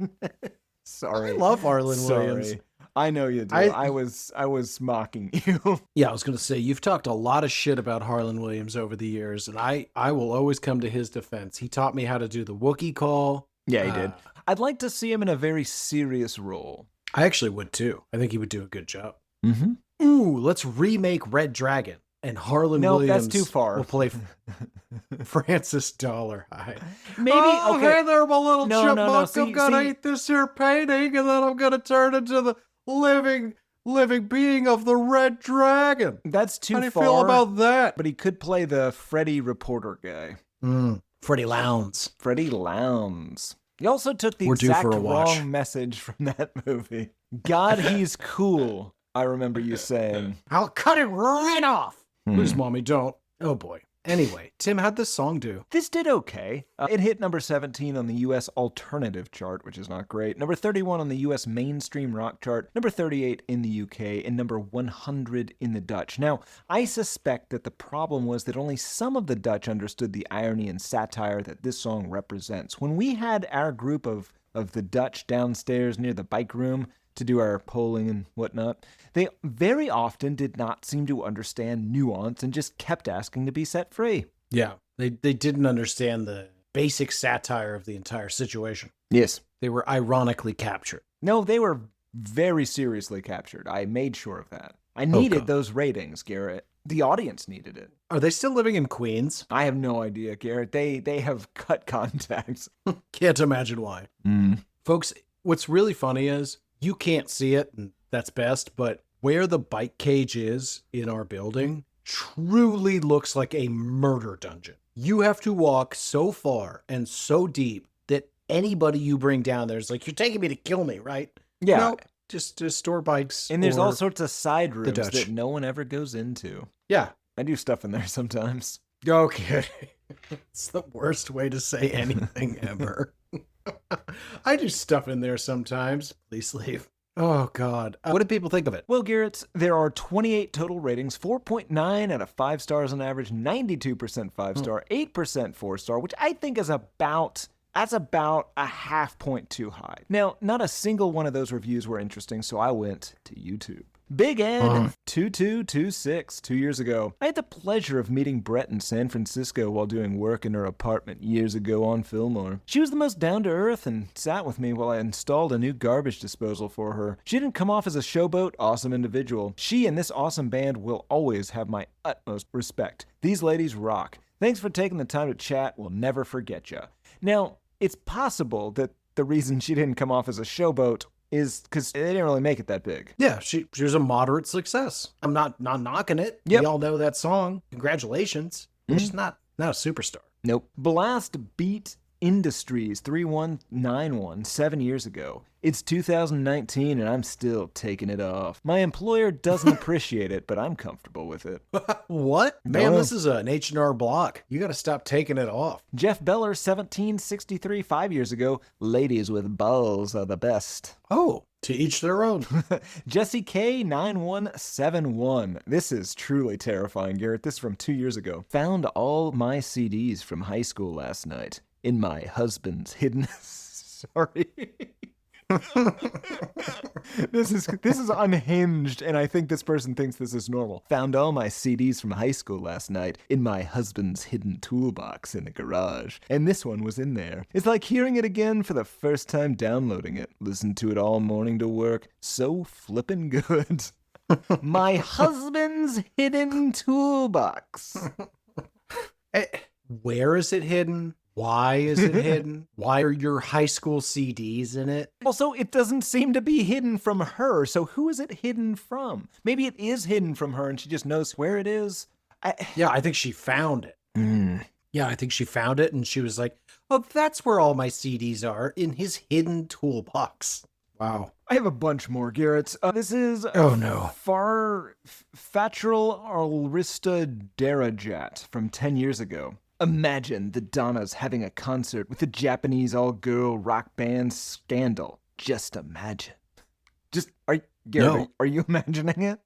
Sorry. I love Harlan Williams. Sorry. I know you do. I was mocking you. Yeah, I was going to say, you've talked a lot of shit about Harlan Williams over the years, and I will always come to his defense. He taught me how to do the Wookiee call. Yeah, he did. I'd like to see him in a very serious role. I actually would too. I think he would do a good job. Mm-hmm. Ooh, let's remake Red Dragon, and Harlan Williams that's too far. will play Francis Dollarhide. Maybe, okay. Hey there, my little No, chipmunk. see- I'm gonna see- eat this here painting, and then I'm gonna turn into the living being of the Red Dragon. That's too How do you far. feel about that? But he could play the Freddie reporter guy. Freddie Lowndes. Freddie Lowndes. He also took the We're due exact for a watch. wrong message from that movie. God, he's cool. I remember you saying. I'll cut it right off. Please, Mommy, don't. Oh, boy. Anyway, Tim, how'd this song do? This did okay. It hit number 17 on the U.S. alternative chart, which is not great. Number 31 on the U.S. mainstream rock chart. Number 38 in the U.K. and number 100 in the Dutch. Now, I suspect that the problem was that only some of the Dutch understood the irony and satire that this song represents. When we had our group of the Dutch downstairs near the bike room to do our polling and whatnot, they very often did not seem to understand nuance and just kept asking to be set free. Yeah, they didn't understand the basic satire of the entire situation. Yes. They were ironically captured. No, they were very seriously captured. I made sure of that. I needed those ratings, Garrett. The audience needed it. Are they still living in Queens? I have no idea, Garrett. They have cut contacts. Can't imagine why. Folks, what's really funny is you can't see it, and that's best, but where the bike cage is in our building truly looks like a murder dungeon. You have to walk so far and so deep that anybody you bring down there is like, you're taking me to kill me, right? Yeah. No, just store bikes. And there's or all sorts of side rooms Dutch. that no one ever goes into. Yeah. I do stuff in there sometimes. Okay. It's the worst way to say anything ever. I do stuff in there sometimes. Please leave. Oh, God. What did people think of it? Well, Garrett, there are 28 total ratings, 4.9 out of 5 stars on average, 92% 5-star, 8% 4-star, which I think is about a half point too high. Now, not a single one of those reviews were interesting, so I went to YouTube. Big Ed 2226 2 years ago. I had the pleasure of meeting Brett in San Francisco while doing work in her apartment years ago on Fillmore. She was the most down-to-earth and sat with me while I installed a new garbage disposal for her. She didn't come off as a showboat, awesome individual. She and this awesome band will always have my utmost respect. These ladies rock. Thanks for taking the time to chat. We'll never forget ya. Now, it's possible that the reason she didn't come off as a showboat is because they didn't really make it that big. Yeah, she was a moderate success. I'm not knocking it. Yep. We all know that song. Congratulations. She's not a superstar. Nope. Blast Beat Industries 3191 7 years ago. It's 2019 and I'm still taking it off. My employer doesn't appreciate it, but I'm comfortable with it. What? Man, Don't know. this is an H&R Block. You got to stop taking it off. Jeff Beller 1763 5 years ago. Ladies with balls are the best. Oh, to each their own. Jesse K 9171. This is truly terrifying, Garrett. This is from 2 years ago. Found all my CDs from high school last night in my husband's hidden. Sorry. This is unhinged, and I think this person thinks this is normal. Found all my CDs from high school last night in my husband's hidden toolbox in the garage, and this one was in there. It's like hearing it again for the first time downloading it. Listened to it all morning to work. So flippin' good. My husband's hidden toolbox. Where is it hidden? Why is it hidden? Why are your high school CDs in it? Also, it doesn't seem to be hidden from her, so who is it hidden from? Maybe it is hidden from her and she just knows where it is. Yeah, I think she found it. Yeah, I think she found it and she was like, oh, that's where all my CDs are, in his hidden toolbox. Wow. I have a bunch more, Garrett. This is Oh, no. Fatral Arista Darajat from 10 years ago. Imagine the Donnas having a concert with a Japanese all-girl rock band Scandal. Just imagine. Garrett, are you imagining it?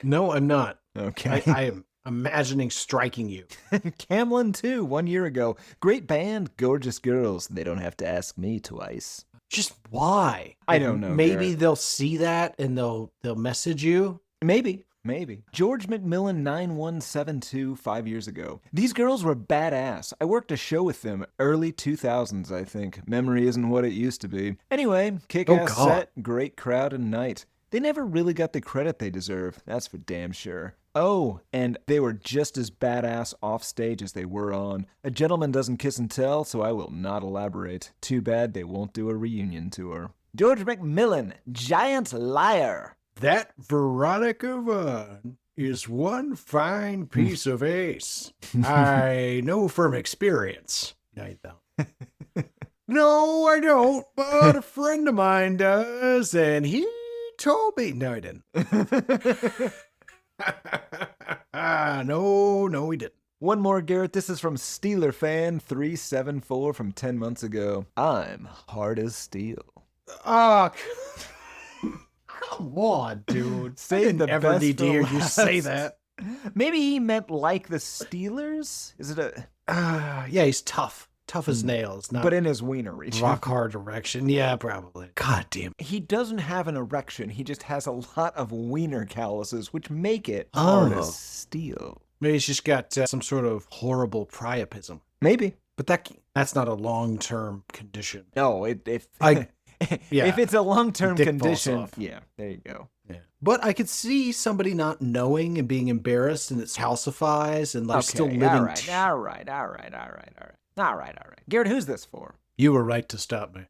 No, I'm not. Okay. I am imagining striking you. Camlin, too, 1 year ago. Great band, gorgeous girls. They don't have to ask me twice. Just why? I don't know, Maybe Garrett. they'll see that and they'll message you. Maybe. George McMillan 9172 5 years ago. These girls were badass. I worked a show with them early 2000s, I think. Memory isn't what it used to be. Anyway, kick-ass set, great crowd and night. They never really got the credit they deserve. That's for damn sure. Oh, and they were just as badass off stage as they were on. A gentleman doesn't kiss and tell, so I will not elaborate. Too bad they won't do a reunion tour. George McMillan, Giant Liar. That Veronica Vaughn is one fine piece of ace. I know from experience. No, you don't. No, I don't, but a friend of mine does, and he told me. No, he didn't. No, he didn't. One more, Garrett. This is from Steeler Fan 374 from 10 months ago. I'm hard as steel. Ah, come on, dude. Save the Ever best need to for hear you last. say that? Maybe he meant like the Steelers? Is it a... Yeah, he's tough. Tough as nails. Not But in his wiener region. rock hard erection. Yeah, probably. God damn. He doesn't have an erection. He just has a lot of wiener calluses, which make it hard Oh. as steel. Maybe he's just got some sort of horrible priapism. Maybe. But that's not a long-term condition. No, if Yeah. if it's a long-term Dick falls condition, off. yeah, there you go. Yeah. But I could see somebody not knowing and being embarrassed and it calcifies and like still living. All right. Garrett, who's this for? You were right to stop me.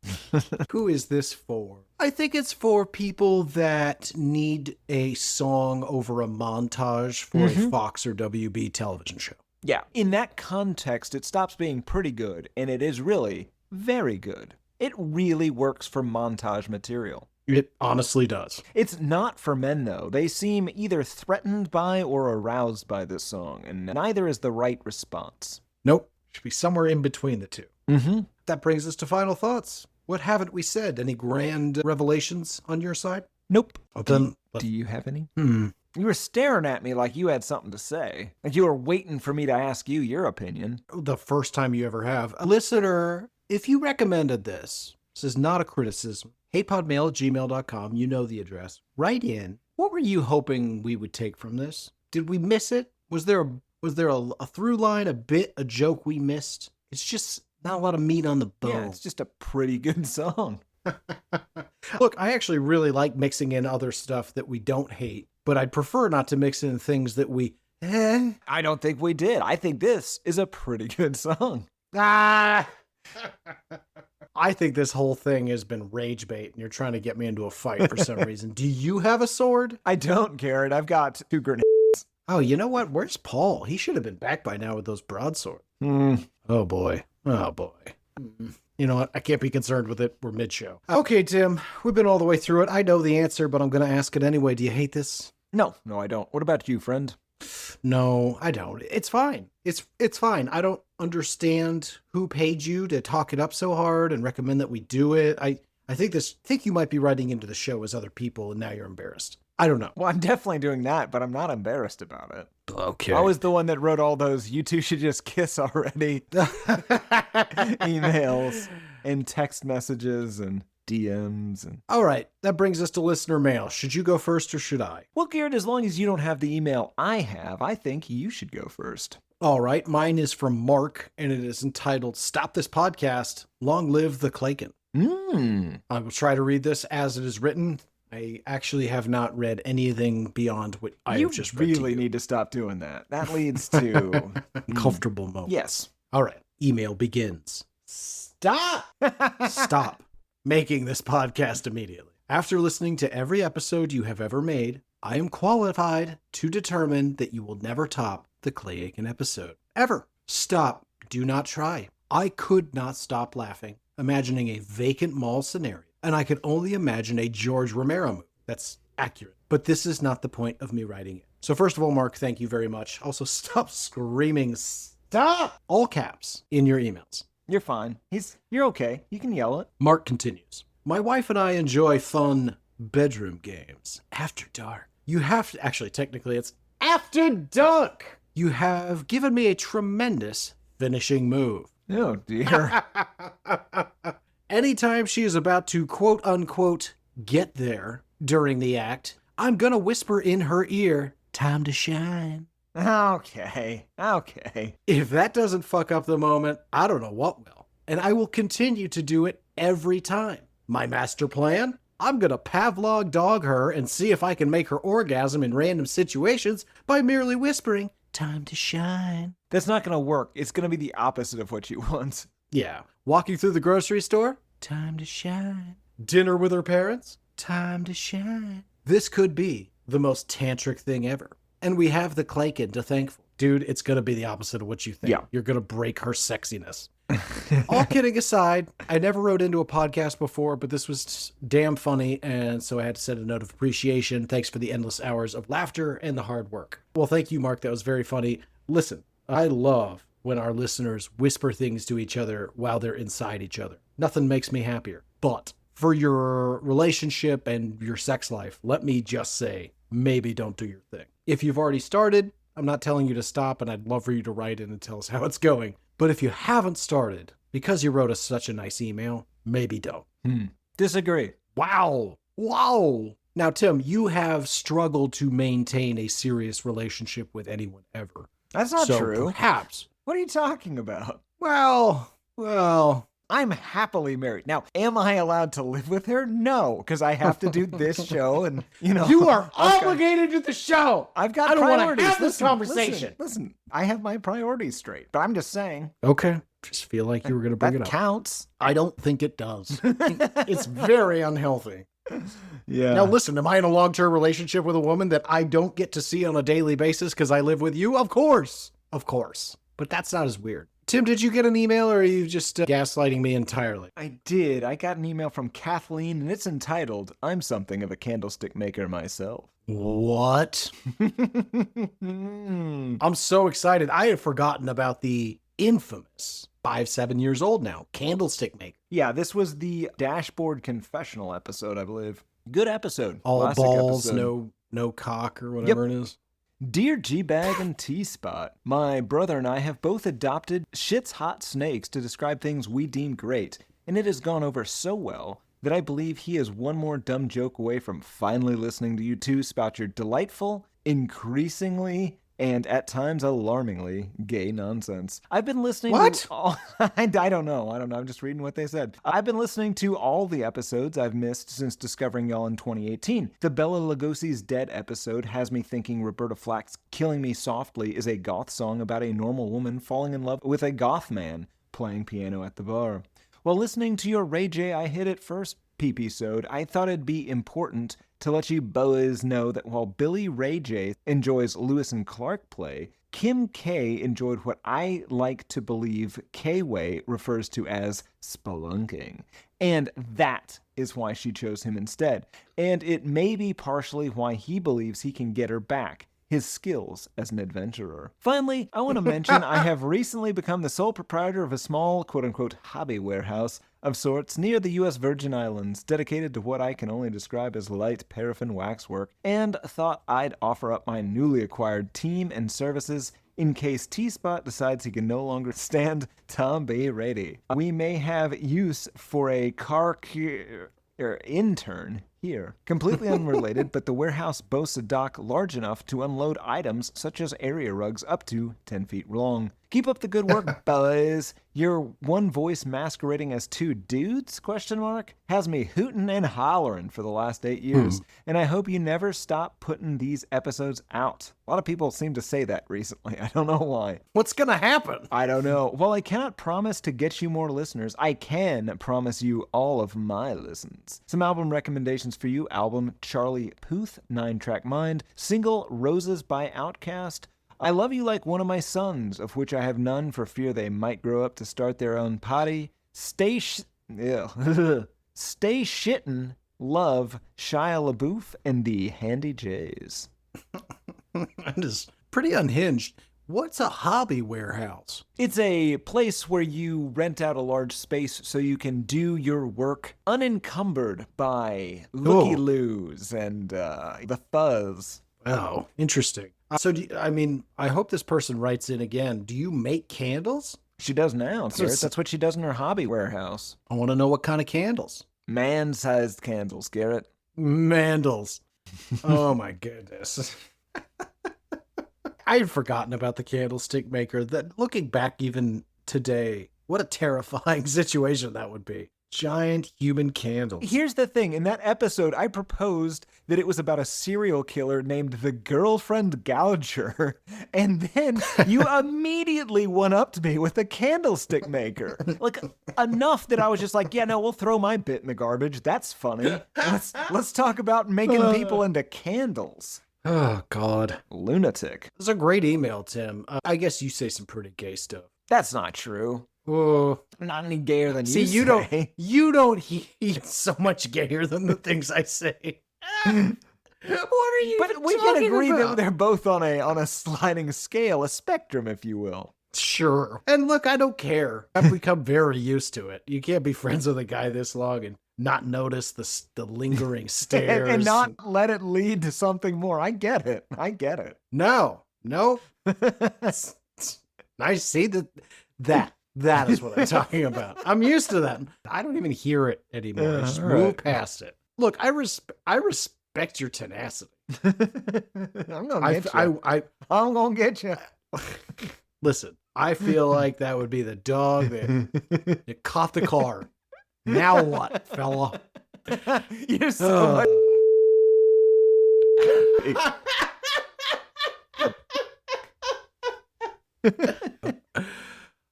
Who is this for? I think it's for people that need a song over a montage for a Fox or WB television show. Yeah. In that context, it stops being pretty good, and it is really very good. It really works for montage material. It honestly does. It's not for men, though. They seem either threatened by or aroused by this song, and neither is the right response. Nope. Should be somewhere in between the two. Mm-hmm. That brings us to final thoughts. What haven't we said? Any grand revelations on your side? Nope. Well, then, Do you have any? hmm. You were staring at me like you had something to say. Like you were waiting for me to ask you your opinion. The first time you ever have. A listener, if you recommended this is not a criticism. HeyPodmail@gmail.com. You know the address. Write in. What were you hoping we would take from this? Did we miss it? Was there a through line, a bit, a joke we missed? It's just not a lot of meat on the bone. Yeah, it's just a pretty good song. Look, I actually really like mixing in other stuff that we don't hate, but I'd prefer not to mix in things that we I don't think we did. I think this is a pretty good song. Ah. I think this whole thing has been rage bait and you're trying to get me into a fight for some reason. Do you have a sword? I don't, Garrett. I've got 2 grenades. Oh, you know what? Where's Paul? He should have been back by now with those broadswords. Oh boy. You know what? I can't be concerned with it. We're mid-show. Okay, Tim, we've been all the way through it. I know the answer, but I'm going to ask it anyway. Do you hate this? No, I don't. What about you, friend? No, I don't. It's fine. It's fine. I don't understand who paid you to talk it up so hard and recommend that we do it. I think you might be writing into the show as other people, and now you're embarrassed. I don't know. Well, I'm definitely doing that, but I'm not embarrassed about it. Okay. I was the one that wrote all those "you two should just kiss already" emails and text messages and DMs. And All right, that brings us to listener mail. Should you go first or should I? Well, Garrett, as long as you don't have the email I have, I think you should go first. All right, mine is from Mark, and it is entitled, Stop This Podcast, Long Live the Claken. I will try to read this as it is written. I actually have not read anything beyond what I have just read. You really need to stop doing that. That leads to comfortable moment. Yes. All right. Email begins. Stop making this podcast immediately. After listening to every episode you have ever made, I am qualified to determine that you will never top the Clay Aiken episode. Ever. Stop. Do not try. I could not stop laughing, imagining a vacant mall scenario. And I could only imagine a George Romero movie. That's accurate. But this is not the point of me writing it. So first of all, Mark, thank you very much. Also, stop screaming, stop, all caps in your emails. You're fine. You're okay. You can yell it. Mark continues. My wife and I enjoy fun bedroom games. After dark. You have to, actually, technically it's after dark. You have given me a tremendous finishing move. Oh, dear. Anytime she is about to quote unquote get there during the act, I'm gonna whisper in her ear, time to shine. Okay. If that doesn't fuck up the moment, I don't know what will. And I will continue to do it every time. My master plan? I'm gonna Pavlov dog her and see if I can make her orgasm in random situations by merely whispering, time to shine. That's not gonna work. It's gonna be the opposite of what you want. Yeah. Walking through the grocery store? Time to shine. Dinner with her parents? Time to shine. This could be the most tantric thing ever. And we have the Claken to thank for. Dude, it's going to be the opposite of what you think. Yeah. You're going to break her sexiness. All kidding aside, I never wrote into a podcast before, but this was damn funny, and so I had to send a note of appreciation. Thanks for the endless hours of laughter and the hard work. Well, thank you, Mark. That was very funny. Listen, I love when our listeners whisper things to each other while they're inside each other. Nothing makes me happier. But for your relationship and your sex life, let me just say, maybe don't do your thing. If you've already started, I'm not telling you to stop, and I'd love for you to write in and tell us how it's going. But if you haven't started, because you wrote us such a nice email, maybe don't. Disagree. Wow. Now, Tim, you have struggled to maintain a serious relationship with anyone ever. That's not so true. Perhaps. What are you talking about? Well. I'm happily married. Now, am I allowed to live with her? No, because I have to do this show and, You are obligated to the show. I've got I don't priorities. want to have this conversation. Listen, I have my priorities straight, but I'm just saying. Okay. Just feel like you were going to bring it up. That counts. I don't think it does. It's very unhealthy. Yeah. Now, listen, am I in a long-term relationship with a woman that I don't get to see on a daily basis because I live with you? Of course. But that's not as weird. Tim, did you get an email, or are you just gaslighting me entirely? I did. I got an email from Kathleen, and it's entitled, I'm something of a candlestick maker myself. What? I'm so excited. I had forgotten about the infamous 5-7 years old now candlestick maker. Yeah, this was the Dashboard Confessional episode, I believe. Good episode. All Classic balls, episode. no cock or whatever it is. Dear G-Bag and T-Spot, my brother and I have both adopted shit's hot snakes to describe things we deem great, and it has gone over so well that I believe he is one more dumb joke away from finally listening to you two spout your delightful, increasingly, and at times alarmingly gay nonsense. I've been listening to all... I don't know. I'm just reading what they said. I've been listening to all the episodes I've missed since discovering y'all in 2018. The Bela Lugosi's Dead episode has me thinking Roberta Flack's Killing Me Softly is a goth song about a normal woman falling in love with a goth man playing piano at the bar. While listening to your Ray J I Hit It First Prepisode, I thought it'd be important to let you boys know that while Billy Ray J enjoys Lewis and Clark play, Kim K enjoyed what I like to believe K-Way refers to as spelunking. And that is why she chose him instead. And it may be partially why he believes he can get her back. His skills as an adventurer. Finally, I want to mention I have recently become the sole proprietor of a small, quote-unquote, hobby warehouse of sorts near the U.S. Virgin Islands, dedicated to what I can only describe as light paraffin waxwork, and thought I'd offer up my newly acquired team and services in case T-Spot decides he can no longer stand Tom B. Rady. We may have use for a intern here. Completely unrelated, but the warehouse boasts a dock large enough to unload items such as area rugs up to 10 feet long. Keep up the good work, boys. Your one voice masquerading as two dudes, ? Has me hootin' and hollerin' for the last 8 years. And I hope you never stop putting these episodes out. A lot of people seem to say that recently. I don't know why. What's gonna happen? I don't know. While I cannot promise to get you more listeners, I can promise you all of my listens. Some album recommendations for you. Album Charlie Puth, 9-track Mind. Single Roses by Outkast. I Love You Like One of My Sons, of which I have none for fear they might grow up to start their own potty. Stay Shittin', Love, Shia LaBeouf, and the Handy J's. I'm just pretty unhinged. What's a hobby warehouse? It's a place where you rent out a large space so you can do your work unencumbered by looky-loos and the fuzz. Oh, interesting. So, I hope this person writes in again. Do you make candles? She does now, Garrett. That's what she does in her hobby warehouse. I want to know what kind of candles. Man-sized candles, Garrett. Mandels. Oh, my goodness. I had forgotten about the candlestick maker. That looking back even today, what a terrifying situation that would be. Giant human candles. Here's the thing. In that episode, I proposed that it was about a serial killer named the Girlfriend Gouger. And then you immediately one-upped me with a candlestick maker. Like, enough that I was just like, yeah, no, we'll throw my bit in the garbage. That's funny. Let's talk about making people into candles. Oh, God. Lunatic. It's a great email, Tim. I guess you say some pretty gay stuff. That's not true. Oh, not any gayer than see, you say. You don't he's so much gayer than the things I say. What are you But we can agree that they're both on a sliding scale, a spectrum, if you will. Sure. And look, I don't care. I've become very used to it. You can't be friends with a guy this long and not notice the lingering stares. and not let it lead to something more. I get it. No. I see that. That is what I'm talking about. I'm used to that. I don't even hear it anymore. I just move past it. Look, I respect your tenacity. I'm gonna get you. Listen, I feel like that would be the dog that caught the car. Now what, fella? You're so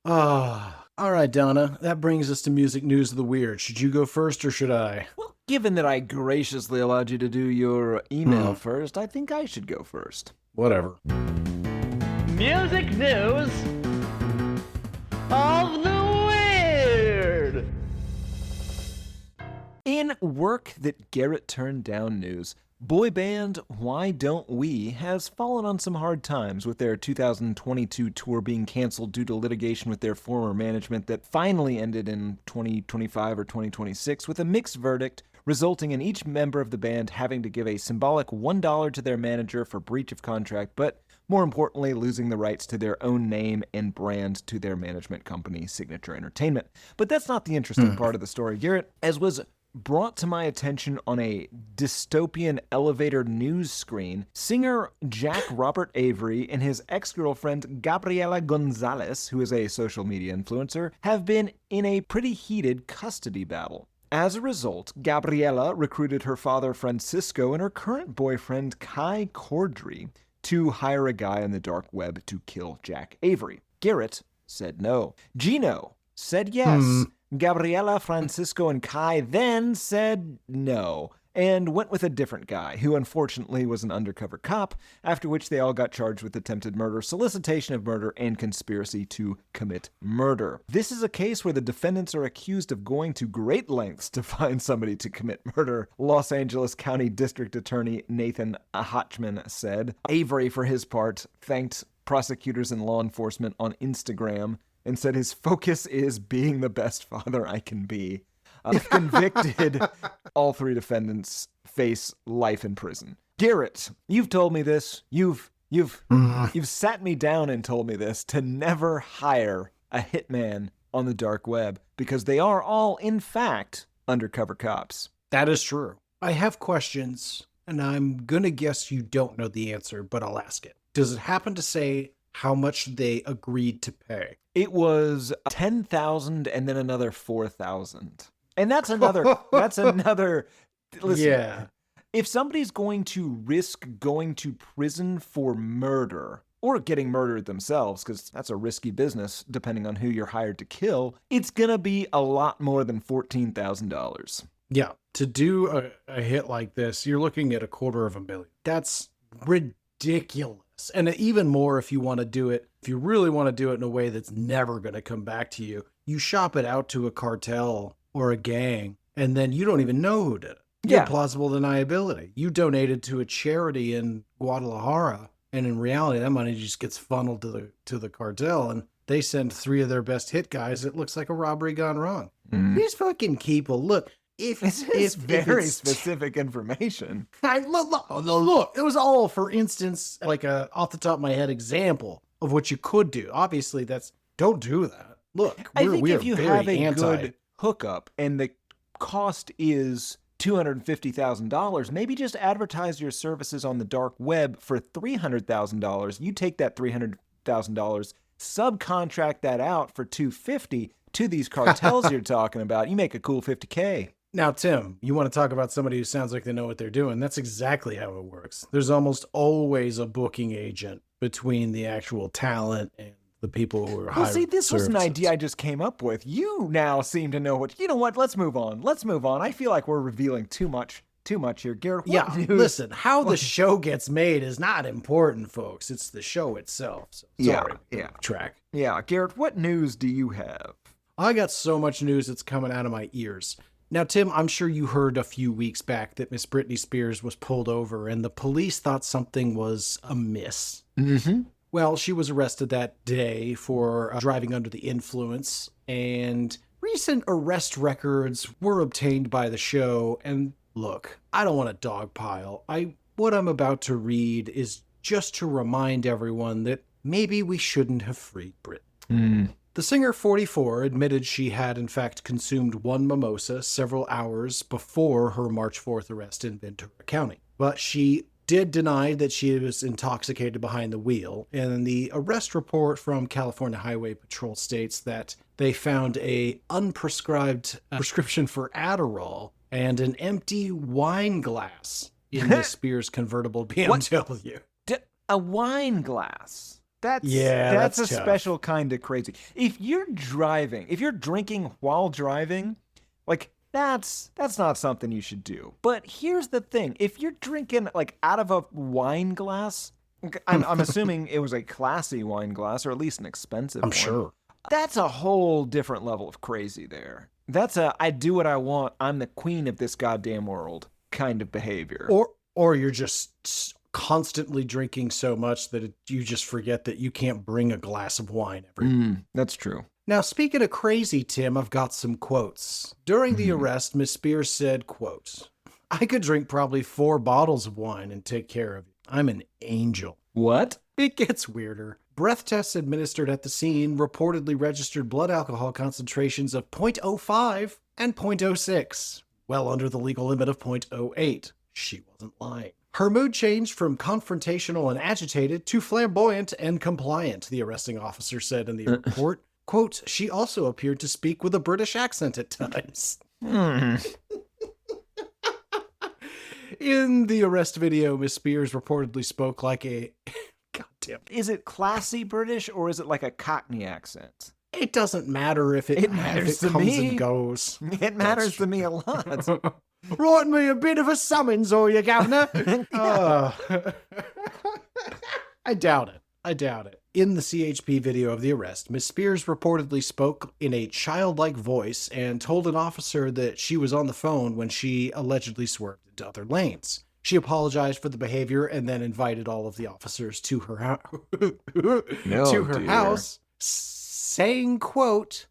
All right, Donna, that brings us to music news of the weird. Should you go first or should I? Well, given that I graciously allowed you to do your email first, I think I should go first. Whatever. Music news of the weird. In work that Garrett turned down news, boy band Why Don't We has fallen on some hard times with their 2022 tour being canceled due to litigation with their former management that finally ended in 2025 or 2026 with a mixed verdict, resulting in each member of the band having to give a symbolic $1 to their manager for breach of contract, but more importantly, losing the rights to their own name and brand to their management company, Signature Entertainment. But that's not the interesting part of the story, Garrett, as was brought to my attention on a dystopian elevator news screen. Singer Jack Robert Avery and his ex-girlfriend Gabriela Gonzalez, who is a social media influencer, have been in a pretty heated custody battle. As a result, Gabriela recruited her father Francisco and her current boyfriend Kai Cordry to hire a guy on the dark web to kill Jack Avery. Garrett said no. Gino said yes. Gabriela, Francisco, and Kai then said no. and went with a different guy, who unfortunately was an undercover cop, after which they all got charged with attempted murder, solicitation of murder, and conspiracy to commit murder. This is a case where the defendants are accused of going to great lengths to find somebody to commit murder, Los Angeles County District Attorney Nathan Hotchman said. Avery, for his part, thanked prosecutors and law enforcement on Instagram and said his focus is being the best father I can be. If convicted, all three defendants face life in prison. Garrett, you've told me this. You've sat me down and told me this, to never hire a hitman on the dark web, because they are all, in fact, undercover cops. That is true. I have questions, and I'm gonna guess you don't know the answer, but I'll ask it. Does it happen to say how much they agreed to pay? It was $10,000 and then another $4,000. And that's another, listen, Yeah. if somebody's going to risk going to prison for murder or getting murdered themselves, because that's a risky business depending on who you're hired to kill, it's going to be a lot more than $14,000. Yeah. To do a hit like this, you're looking at $250,000. That's ridiculous. And even more if you want to do it, if you really want to do it in a way that's never going to come back to you, you shop it out to a cartel or a gang, and then you don't even know who did it. You have plausible deniability. You donated to a charity in Guadalajara, and in reality, that money just gets funneled to the cartel, and they send 3 of their best hit guys. It looks like a robbery gone wrong. These fucking people, look. It's very specific information. Look, it was all, for instance, like a off the top of my head example of what you could do. Obviously, don't do that. Look, I think if you have a good hookup and the cost is $250,000, maybe just advertise your services on the dark web for $300,000. You take that $300,000, subcontract that out for $250,000 to these cartels you're talking about. You make a cool $50,000. Now, Tim, you want to talk about somebody who sounds like they know what they're doing. That's exactly how it works. There's almost always a booking agent between the actual talent and the people who are hired. Well, see, this was an services. idea I just came up with. You now seem to know what. You know what? Let's move on. I feel like we're revealing too much here. Garrett, what news? Listen, how the show gets made is not important, folks. It's the show itself. So sorry, track. Yeah, Garrett, what news do you have? I got so much news that's coming out of my ears. Now, Tim, I'm sure you heard a few weeks back that Miss Britney Spears was pulled over and the police thought something was amiss. Mm-hmm. Well, she was arrested that day for driving under the influence, and recent arrest records were obtained by the show. And look, I don't want to dogpile. What I'm about to read is just to remind everyone that maybe we shouldn't have freed Britney. The singer, 44, admitted she had in fact consumed one mimosa several hours before her March 4th arrest in Ventura County. But she did deny that she was intoxicated behind the wheel, and the arrest report from California Highway Patrol states that they found a unprescribed prescription for Adderall and an empty wine glass in Miss Spears' convertible BMW. A wine glass? That's a tough. special kind of crazy. If you're drinking while driving, like that's not something you should do. But here's the thing. If you're drinking like out of a wine glass, I'm assuming it was a classy wine glass or at least an expensive one. I'm sure. That's a whole different level of crazy there. That's I do what I want. I'm the queen of this goddamn world kind of behavior. Or you're just constantly drinking so much that you just forget that you can't bring a glass of wine every day. That's true. Now, speaking of crazy, Tim, I've got some quotes. During the arrest, Miss Spears said, quote, "I could drink probably 4 bottles of wine and take care of you. I'm an angel." What? It gets weirder. Breath tests administered at the scene reportedly registered blood alcohol concentrations of 0.05 and 0.06, well under the legal limit of 0.08. She wasn't lying. Her mood changed from confrontational and agitated to flamboyant and compliant, the arresting officer said in the report. Quote, "She also appeared to speak with a British accent at times." In the arrest video, Miss Spears reportedly spoke like a... Goddamn. Is it classy British or is it like a Cockney accent? It doesn't matter if it matters if it to comes me. and goes. It matters to me a lot. Write me a bit of a summons, or you, Governor. I doubt it. In the CHP video of the arrest, Miss Spears reportedly spoke in a childlike voice and told an officer that she was on the phone when she allegedly swerved into other lanes. She apologized for the behavior and then invited all of the officers to her house, saying, quote,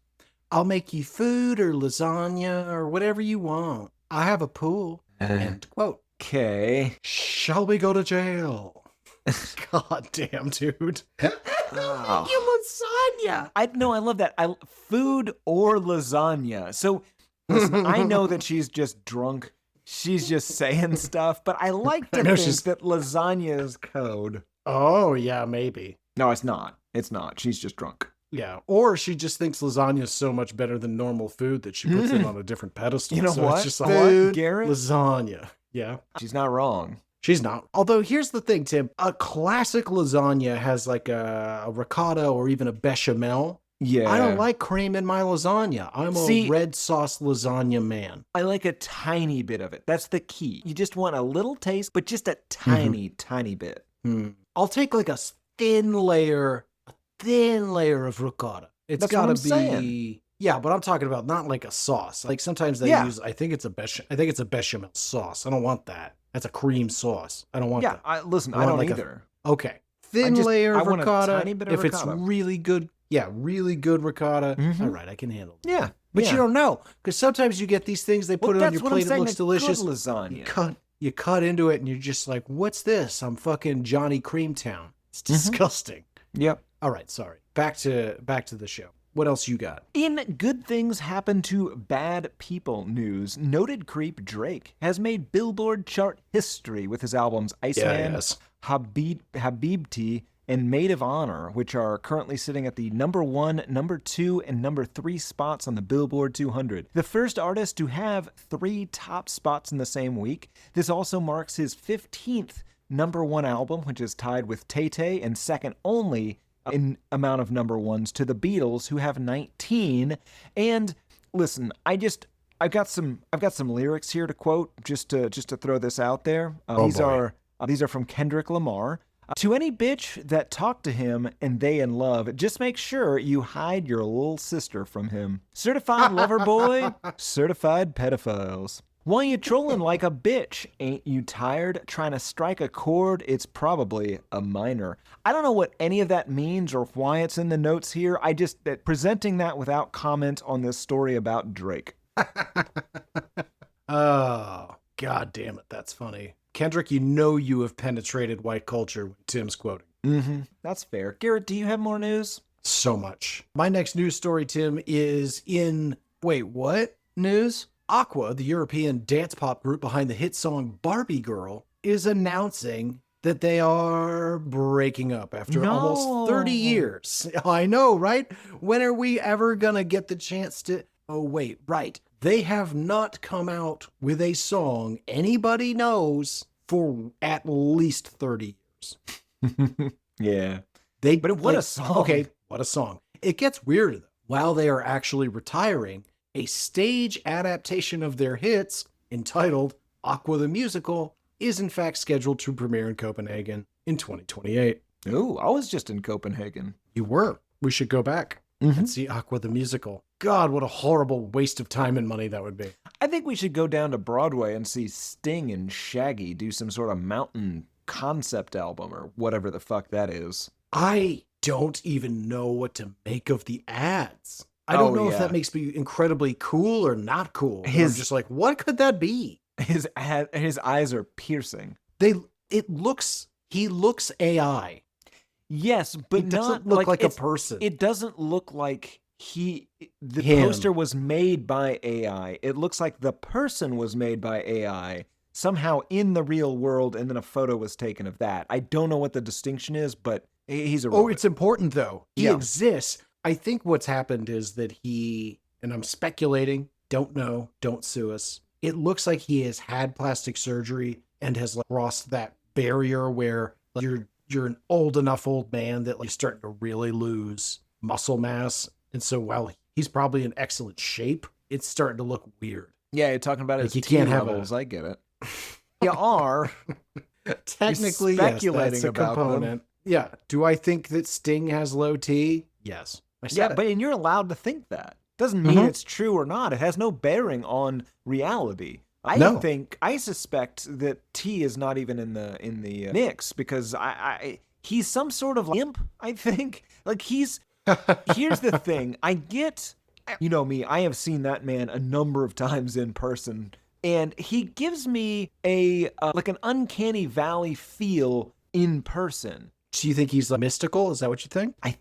"I'll make you food or lasagna or whatever you want. I have a pool." End quote. Okay. Shall we go to jail? God damn, dude. Oh. You lasagna. I love that. Food or lasagna. So, listen, I know that she's just drunk. She's just saying stuff, but I like to think that lasagna is code. Oh, yeah, maybe. No, it's not. It's not. She's just drunk. Yeah, or she just thinks lasagna is so much better than normal food that she puts it on a different pedestal. You know what? It's just like, Food, Garrett? lasagna. Yeah. She's not wrong. She's not. Although, here's the thing, Tim. A classic lasagna has like a ricotta or even a bechamel. Yeah. I don't like cream in my lasagna. I'm a red sauce lasagna man. I like a tiny bit of it. That's the key. You just want a little taste, but just a tiny, tiny bit. I'll take like a thin layer of ricotta. It's got to be... saying. Yeah, but I'm talking about not like a sauce. Like sometimes they use, I think it's a bechamel sauce. I don't want that. That's a cream sauce. I don't want that. I don't like either. Okay. Thin layer of want a ricotta. tiny bit of if ricotta. it's really good, really good ricotta, all right, I can handle it. Yeah. But you don't know, because sometimes you get these things, they put it on your plate, it looks delicious. Good lasagna. You cut into it and you're just like, what's this? I'm fucking Johnny Creamtown. It's disgusting. Yep. All right, sorry. Back to the show. What else you got? In Good Things Happen to Bad People news, noted creep Drake has made Billboard chart history with his albums Iceman, Habibti, and Maid of Honor, which are currently sitting at the number 1, number 2, and number 3 spots on the Billboard 200. The first artist to have 3 top spots in the same week. This also marks his 15th number 1 album, which is tied with Tay-Tay and second only in amount of number 1s to the Beatles, who have 19. And listen, I've got some lyrics here to quote just to throw this out there. These are from Kendrick Lamar. To any bitch that talked to him and they in love, just make sure you hide your little sister from him. Certified lover boy, certified pedophiles. Why you trolling like a bitch? Ain't you tired trying to strike a chord? It's probably a minor. I don't know what any of that means or why it's in the notes here. Presenting that without comment on this story about Drake. Oh, God damn it. That's funny. Kendrick, you have penetrated white culture when Tim's quoting. That's fair. Garrett, do you have more news? So much. My next news story, Tim, is in... Wait, what? News? Aqua, the European dance pop group behind the hit song Barbie Girl, is announcing that they are breaking up after almost 30 years. I know, right? When are we ever gonna get the chance to... Oh, wait, right. They have not come out with a song anybody knows for at least 30 years. Yeah. But what a song. Okay, what a song. It gets weirder, though. While they are actually retiring, a stage adaptation of their hits, entitled Aqua the Musical, is in fact scheduled to premiere in Copenhagen in 2028. Ooh, I was just in Copenhagen. You were. We should go back and see Aqua the Musical. God, what a horrible waste of time and money that would be. I think we should go down to Broadway and see Sting and Shaggy do some sort of mountain concept album or whatever the fuck that is. I don't even know what to make of the ads. I don't know if that makes me incredibly cool or not cool. I'm just like, what could that be? His eyes are piercing. He looks AI. Yes, but it doesn't look like a person. It doesn't look like the poster was made by AI. It looks like the person was made by AI somehow in the real world, and then a photo was taken of that. I don't know what the distinction is, but he's a robot. Oh, it's important though. He exists. I think what's happened is that and I'm speculating, don't know, don't sue us. It looks like he has had plastic surgery and has crossed that barrier where you're an old man that you're starting to really lose muscle mass. And so while he's probably in excellent shape, it's starting to look weird. Yeah, you're talking about Like, his you T can't have levels. I get it. You are. Technically, You're yes, speculating that's a about them. component. Yeah. Do I think that Sting has low T? Yes. I said Yeah, it. but and you're allowed to think that. Doesn't mean it's true or not. It has no bearing on reality. I suspect that T is not even in the mix because he's some sort of imp, I think. Like here's the thing. I get, you know me, I have seen that man a number of times in person, and he gives me like an uncanny valley feel in person. Do you think he's like mystical? Is that what you think? I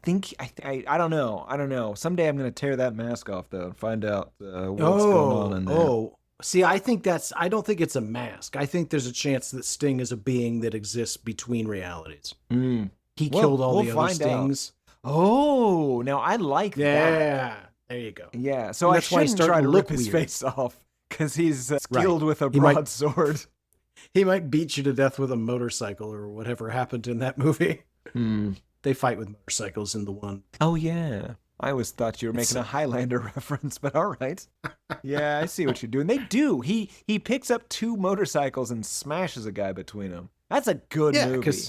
don't know. I don't know. Someday I'm going to tear that mask off, though, and find out what's going on in there. See, I don't think it's a mask. I think there's a chance that Sting is a being that exists between realities. He killed all the other Stings. Oh, now I like that. Yeah, there you go. Yeah, so I shouldn't try to rip his face off because he's skilled with a broadsword. He might beat you to death with a motorcycle or whatever happened in that movie. They fight with motorcycles in the one. Oh, yeah. I always thought you were making a Highlander reference, but all right. Yeah, I see what you're doing. They do. He picks up 2 motorcycles and smashes a guy between them. That's a good movie.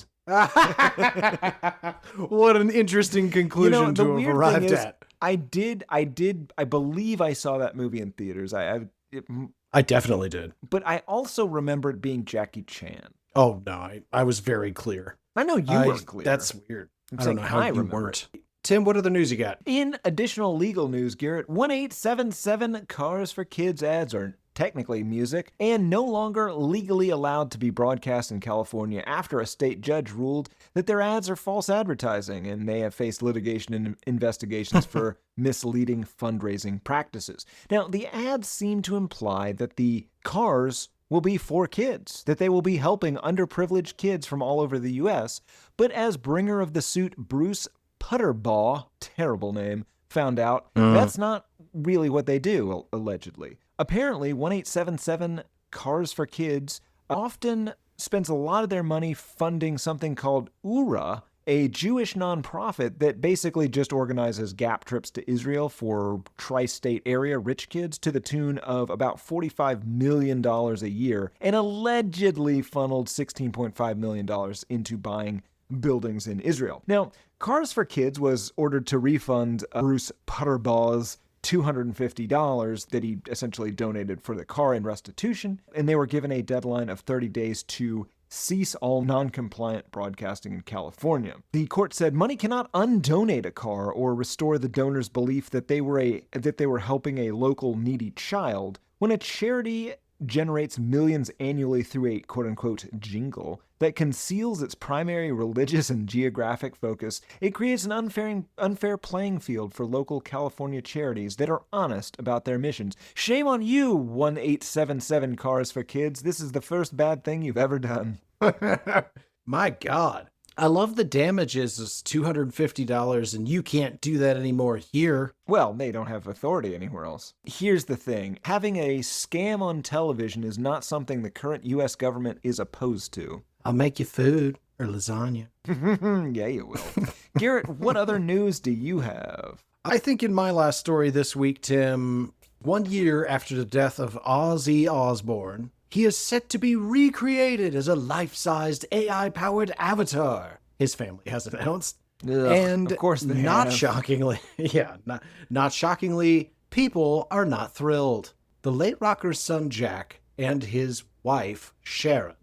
What an interesting conclusion to have arrived at. I believe I saw that movie in theaters. I definitely did. But I also remember it being Jackie Chan. Oh, no, I was very clear. I know you were clear. That's weird. I don't know how you weren't. Tim, what other news you got? In additional legal news, Garrett, 1877 Cars for Kids ads are technically music and no longer legally allowed to be broadcast in California after a state judge ruled that their ads are false advertising and they have faced litigation and investigations for misleading fundraising practices. Now, the ads seem to imply that the cars will be for kids, that they will be helping underprivileged kids from all over the U.S., but as bringer of the suit Bruce Putterbaugh, terrible name, found out, that's not really what they do, allegedly. Apparently, 1877 Cars for Kids often spends a lot of their money funding something called URA, a Jewish nonprofit that basically just organizes gap trips to Israel for tri-state area rich kids to the tune of about $45 million a year, and allegedly funneled $16.5 million into buying buildings in Israel. Now, Cars for Kids was ordered to refund Bruce Putterbaugh's $250 that he essentially donated for the car in restitution, and they were given a deadline of 30 days to cease all non-compliant broadcasting in California. The court said money cannot undonate a car or restore the donor's belief that they were helping a local needy child. When a charity generates millions annually through a quote-unquote jingle that conceals its primary religious and geographic focus, it creates an unfair playing field for local California charities that are honest about their missions. Shame on you, 1877 Cars for Kids. This is the first bad thing you've ever done. My God. I love the damages is $250 and you can't do that anymore here. Well, they don't have authority anywhere else. Here's the thing. Having a scam on television is not something the current U.S. government is opposed to. I'll make you food or lasagna. Yeah, you will. Garrett, what other news do you have? I think in my last story this week, Tim, 1 year after the death of Ozzy Osbourne, he is set to be recreated as a life-sized AI-powered avatar, his family has announced. And of course they not have. shockingly, not shockingly, people are not thrilled. The late rocker's son Jack and his wife Sharon,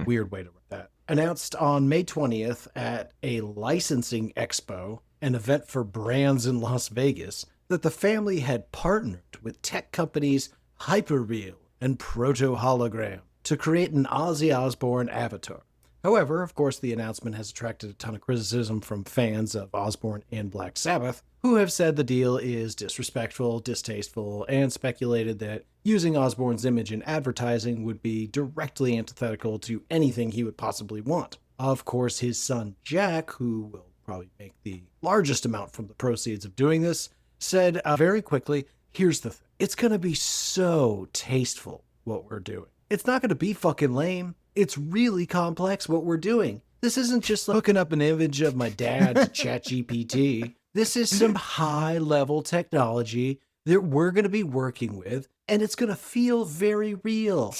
weird way to write that, announced on May 20th at a licensing expo, an event for brands in Las Vegas, that the family had partnered with tech companies Hyperreal and Proto-Hologram to create an Ozzy Osbourne avatar. However, of course, the announcement has attracted a ton of criticism from fans of Osbourne and Black Sabbath, who have said the deal is disrespectful, distasteful, and speculated that using Osbourne's image in advertising would be directly antithetical to anything he would possibly want. Of course, his son Jack, who will probably make the largest amount from the proceeds of doing this, said very quickly, here's the thing. It's going to be so tasteful what we're doing. It's not going to be fucking lame. It's really complex what we're doing. This isn't just hooking up an image of my dad to ChatGPT. This is some high-level technology that we're going to be working with, and it's going to feel very real.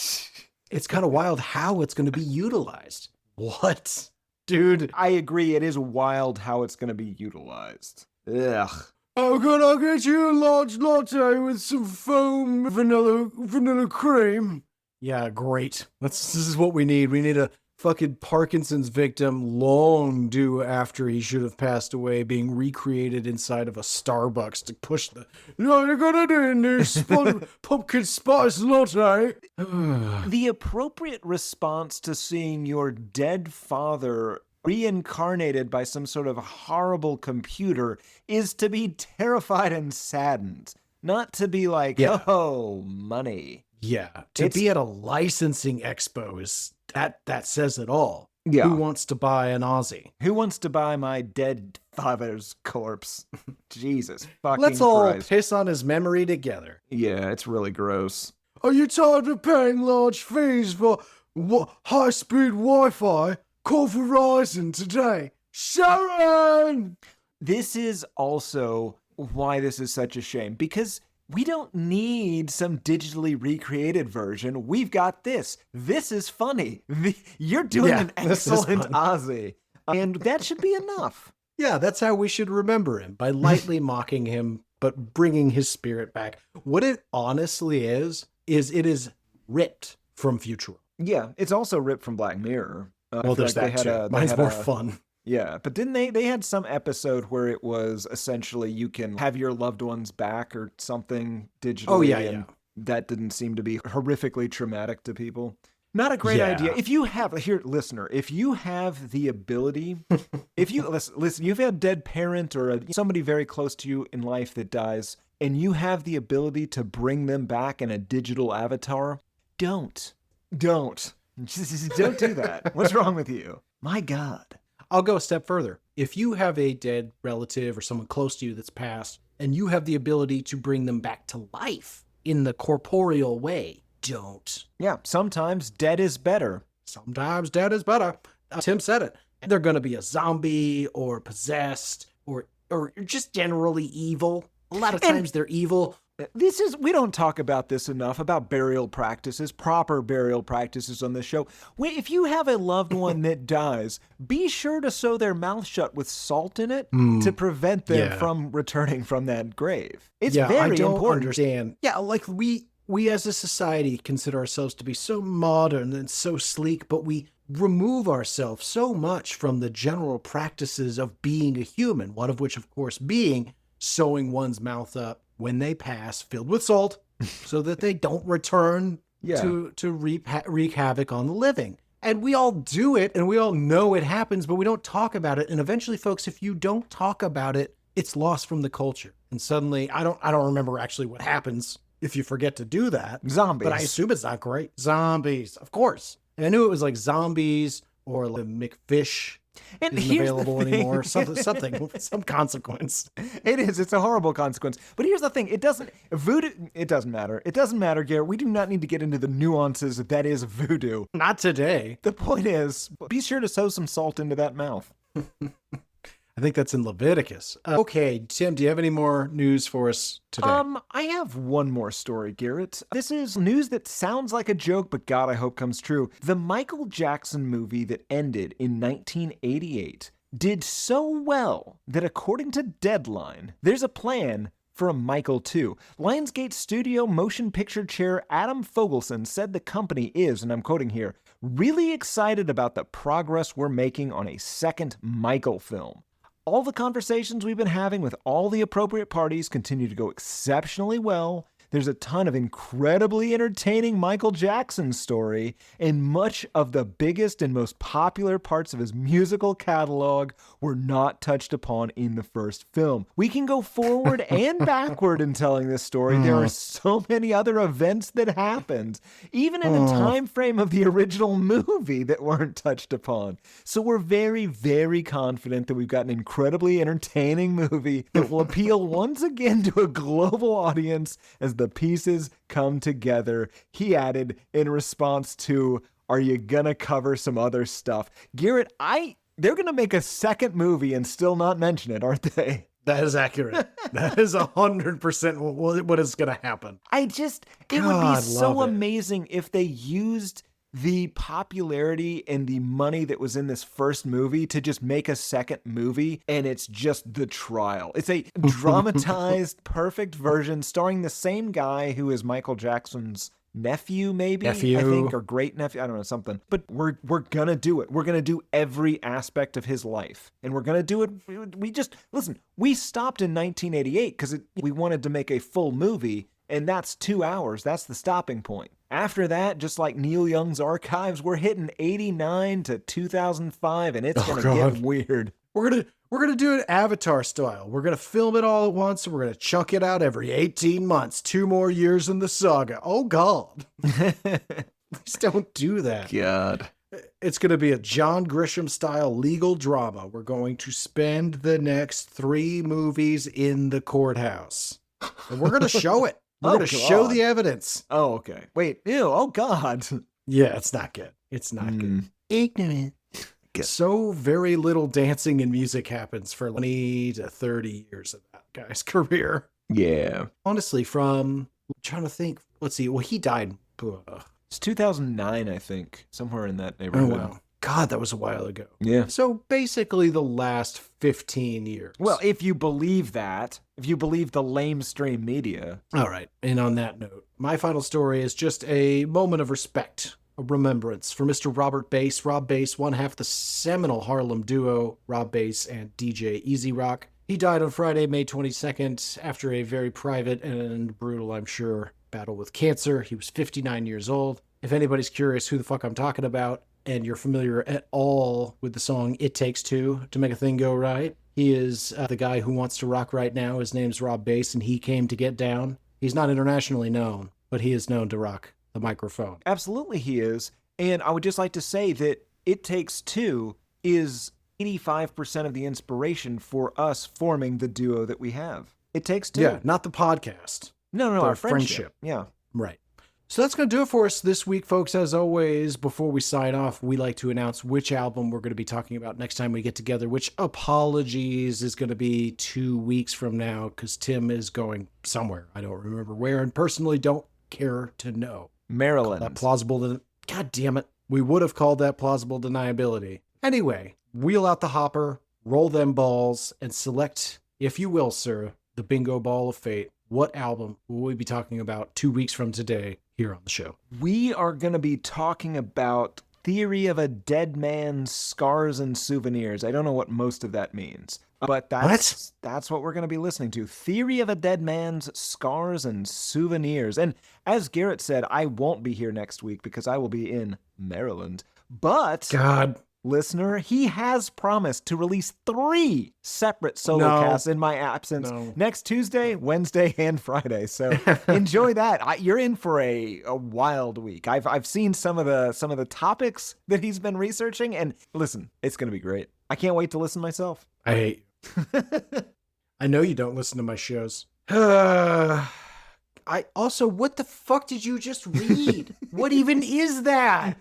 It's kind of wild how it's going to be utilized. What? Dude. I agree. It is wild how it's going to be utilized. Ugh. Oh, can I get you a large latte with some foam vanilla cream? Yeah, great. This is what we need. We need a fucking Parkinson's victim long due after he should have passed away being recreated inside of a Starbucks to push the, no, you're gonna do this pumpkin spice latte. The appropriate response to seeing your dead father reincarnated by some sort of horrible computer is to be terrified and saddened, not to be like, oh, money. Yeah, to be at a licensing expo is that says it all. Yeah. Who wants to buy an Aussie? Who wants to buy my dead father's corpse? Jesus fucking Let's all Christ. piss on his memory together. Yeah, it's really gross. Are you tired of paying large fees for high-speed Wi-Fi? Call Verizon today. Sharon! This is also why this is such a shame, because we don't need some digitally recreated version. We've got this. This is funny. You're doing an excellent Ozzy. And that should be enough. Yeah, that's how we should remember him, by lightly mocking him, but bringing his spirit back. What it honestly is it is ripped from Futurama. Yeah, it's also ripped from Black Mirror. Well, there's that too. Mine's more fun. Yeah, but didn't they had some episode where it was essentially you can have your loved ones back or something digitally. Oh, yeah. That didn't seem to be horrifically traumatic to people. Not a great idea. If you have, here, listener, if you have the ability, if you, listen, you've had a dead parent or somebody very close to you in life that dies, and you have the ability to bring them back in a digital avatar, don't. Just don't do that. What's wrong with you? My God. I'll go a step further. If you have a dead relative or someone close to you that's passed, and you have the ability to bring them back to life in the corporeal way, don't. Yeah, sometimes dead is better. Sometimes dead is better. Tim said it. They're going to be a zombie or possessed or just generally evil. A lot of times they're evil. We don't talk about this enough, about burial practices, proper burial practices on this show. If you have a loved one that dies, be sure to sew their mouth shut with salt in it to prevent them from returning from that grave. It's very important. I don't understand. Yeah, like we as a society consider ourselves to be so modern and so sleek, but we remove ourselves so much from the general practices of being a human, one of which, of course, being sewing one's mouth up when they pass, filled with salt, so that they don't return to wreak havoc on the living. And we all do it, and we all know it happens, but we don't talk about it. And eventually, folks, if you don't talk about it, it's lost from the culture. And suddenly, I don't remember actually what happens if you forget to do that. Zombies. But I assume it's not great. Zombies, of course. And I knew it was like zombies or like McFish. And isn't available anymore. Some consequence. It is. It's a horrible consequence. But here's the thing. It doesn't matter. It doesn't matter, Garrett. We do not need to get into the nuances that is voodoo. Not today. The point is, be sure to sew some salt into that mouth. I think that's in Leviticus. Okay, Tim, do you have any more news for us today? I have one more story, Garrett. This is news that sounds like a joke, but God, I hope comes true. The Michael Jackson movie that ended in 1988 did so well that according to Deadline, there's a plan for a Michael 2. Lionsgate Studio Motion Picture Chair Adam Fogelson said the company is, and I'm quoting here, really excited about the progress we're making on a second Michael film. All the conversations we've been having with all the appropriate parties continue to go exceptionally well. There's a ton of incredibly entertaining Michael Jackson story, and much of the biggest and most popular parts of his musical catalog were not touched upon in the first film. We can go forward and backward in telling this story. There are so many other events that happened, even in the time frame of the original movie, that weren't touched upon. So we're very, very confident that we've got an incredibly entertaining movie that will appeal once again to a global audience as the pieces come together. He added in response to, are you gonna cover some other stuff? Garrett, they're gonna make a second movie and still not mention it, aren't they? That is accurate. That is 100% what is going to happen. It would God, be so love it. amazing if they used the popularity and the money that was in this first movie to just make a second movie, and it's just The Trial. It's a dramatized, perfect version starring the same guy who is Michael Jackson's nephew, maybe? I think, or great nephew. I don't know, something. But we're gonna do it. We're gonna do every aspect of his life. And we're gonna do it. We stopped in 1988 because we wanted to make a full movie, and that's 2 hours. That's the stopping point. After that, just like Neil Young's archives, we're hitting 89 to 2005, and it's gonna get weird. We're gonna do it Avatar style. We're gonna film it all at once, and we're gonna chunk it out every 18 months. 2 more years in the saga. Oh God! Please don't do that. God. It's gonna be a John Grisham style legal drama. We're going to spend the next 3 movies in the courthouse, and we're gonna show it. We're gonna show the evidence. Oh, okay. Wait. Ew. Oh God. Yeah, it's not good. It's not good. Ignorant. So very little dancing and music happens for 20 to 30 years of that guy's career. Yeah. Honestly, I'm trying to think. Let's see. Well, he died. It's 2009, I think. Somewhere in that neighborhood. Oh, wow. God, that was a while ago. Yeah. So basically the last 15 years. Well, if you believe that, if you believe the lamestream media. All right. And on that note, my final story is just a moment of respect. A remembrance for Mr. Robert Bass. Rob Bass, one half the seminal Harlem duo, Rob Bass and DJ Easy Rock. He died on Friday, May 22nd, after a very private and brutal, I'm sure, battle with cancer. He was 59 years old. If anybody's curious who the fuck I'm talking about, and you're familiar at all with the song It Takes Two to Make a Thing Go Right, he is the guy who wants to rock right now. His name's Rob Bass, and he came to get down. He's not internationally known, but he is known to rock the microphone. Absolutely he is. And I would just like to say that It Takes Two is 85% of the inspiration for us forming the duo that we have. It Takes Two. Yeah, not the podcast. No, our our friendship. Yeah. Right. So that's going to do it for us this week, folks. As always, before we sign off, we like to announce which album we're going to be talking about next time we get together, which, apologies, is going to be 2 weeks from now because Tim is going somewhere. I don't remember where, and personally don't care to know. Maryland. That plausible. God damn it. We would have called that plausible deniability. Anyway, wheel out the hopper, roll them balls, and select, if you will, sir, the bingo ball of fate. What album will we be talking about 2 weeks from today here on the show? We are going to be talking about Theory of a Dead Man's Scars and Souvenirs. I don't know what most of that means, but that's what we're going to be listening to. Theory of a Dead Man's Scars and Souvenirs. And as Garrett said, I won't be here next week because I will be in Maryland. But God, listener, he has promised to release 3 separate solo casts in my absence next Tuesday, Wednesday, and Friday. So enjoy that. You're in for a wild week. I've seen some of the topics that he's been researching, and listen, it's gonna be great. I can't wait to listen myself. I hate you. I know you don't listen to my shows. What the fuck did you just read? What even is that?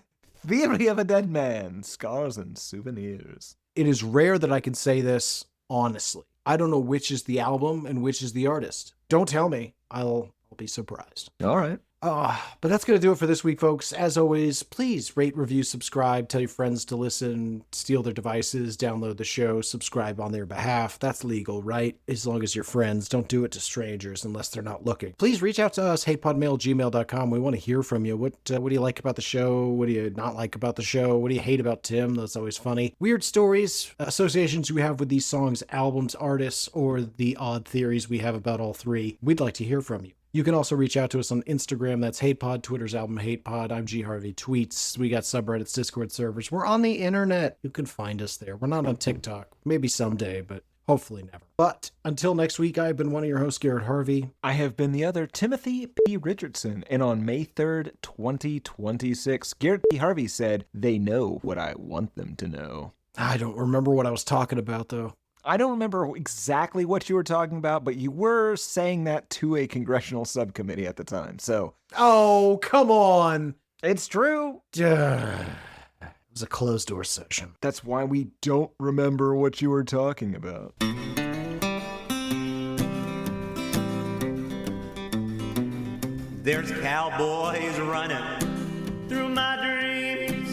Theory of a Dead Man, Scars and Souvenirs. It is rare that I can say this honestly. I don't know which is the album and which is the artist. Don't tell me. I'll be surprised. All right. But that's going to do it for this week, folks. As always, please rate, review, subscribe, tell your friends to listen, steal their devices, download the show, subscribe on their behalf. That's legal, right? As long as you're friends. Don't do it to strangers unless they're not looking. Please reach out to us, hatepodmail@gmail.com. We want to hear from you. What do you like about the show? What do you not like about the show? What do you hate about Tim? That's always funny. Weird stories, associations we have with these songs, albums, artists, or the odd theories we have about all 3. We'd like to hear from you. You can also reach out to us on Instagram. That's HatePod. Twitter's Album HatePod. I'm G Harvey Tweets. We got subreddits, Discord servers. We're on the internet. You can find us there. We're not on TikTok. Maybe someday, but hopefully never. But until next week, I've been one of your hosts, Garrett Harvey. I have been the other, Timothy P. Richardson. And on May 3rd, 2026, Garrett P. Harvey said, "They know what I want them to know." I don't remember what I was talking about, though. I don't remember exactly what you were talking about, but you were saying that to a congressional subcommittee at the time, so... Oh, come on! It's true! It was a closed-door session. That's why we don't remember what you were talking about. There's cowboys running through my dreams.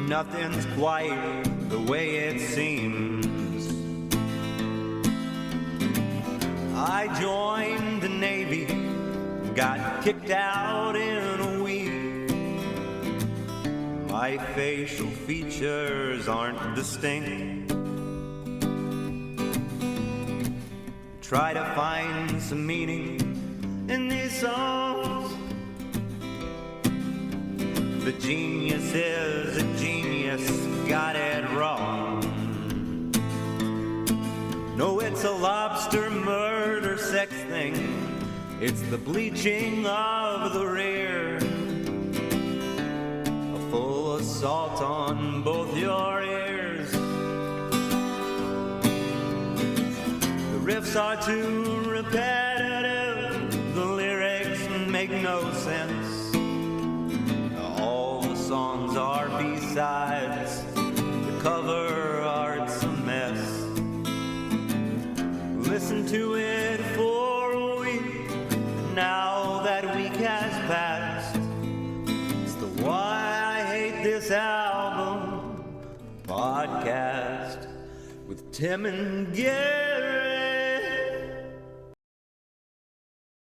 Nothing's quite the way it seems. I joined the Navy, got kicked out in a week. My facial features aren't distinct. Try to find some meaning in these songs. The genius is a genius, got it wrong. No, it's a lobster murder sex thing. It's the bleaching of the rear. A full assault on both your ears. The riffs are too repetitive. The lyrics make no sense. All the songs are B-sides. The cover art's a mess. Listen to it for a week. Now that week has passed. It's the Why I Hate This Album podcast with Tim and Garrett.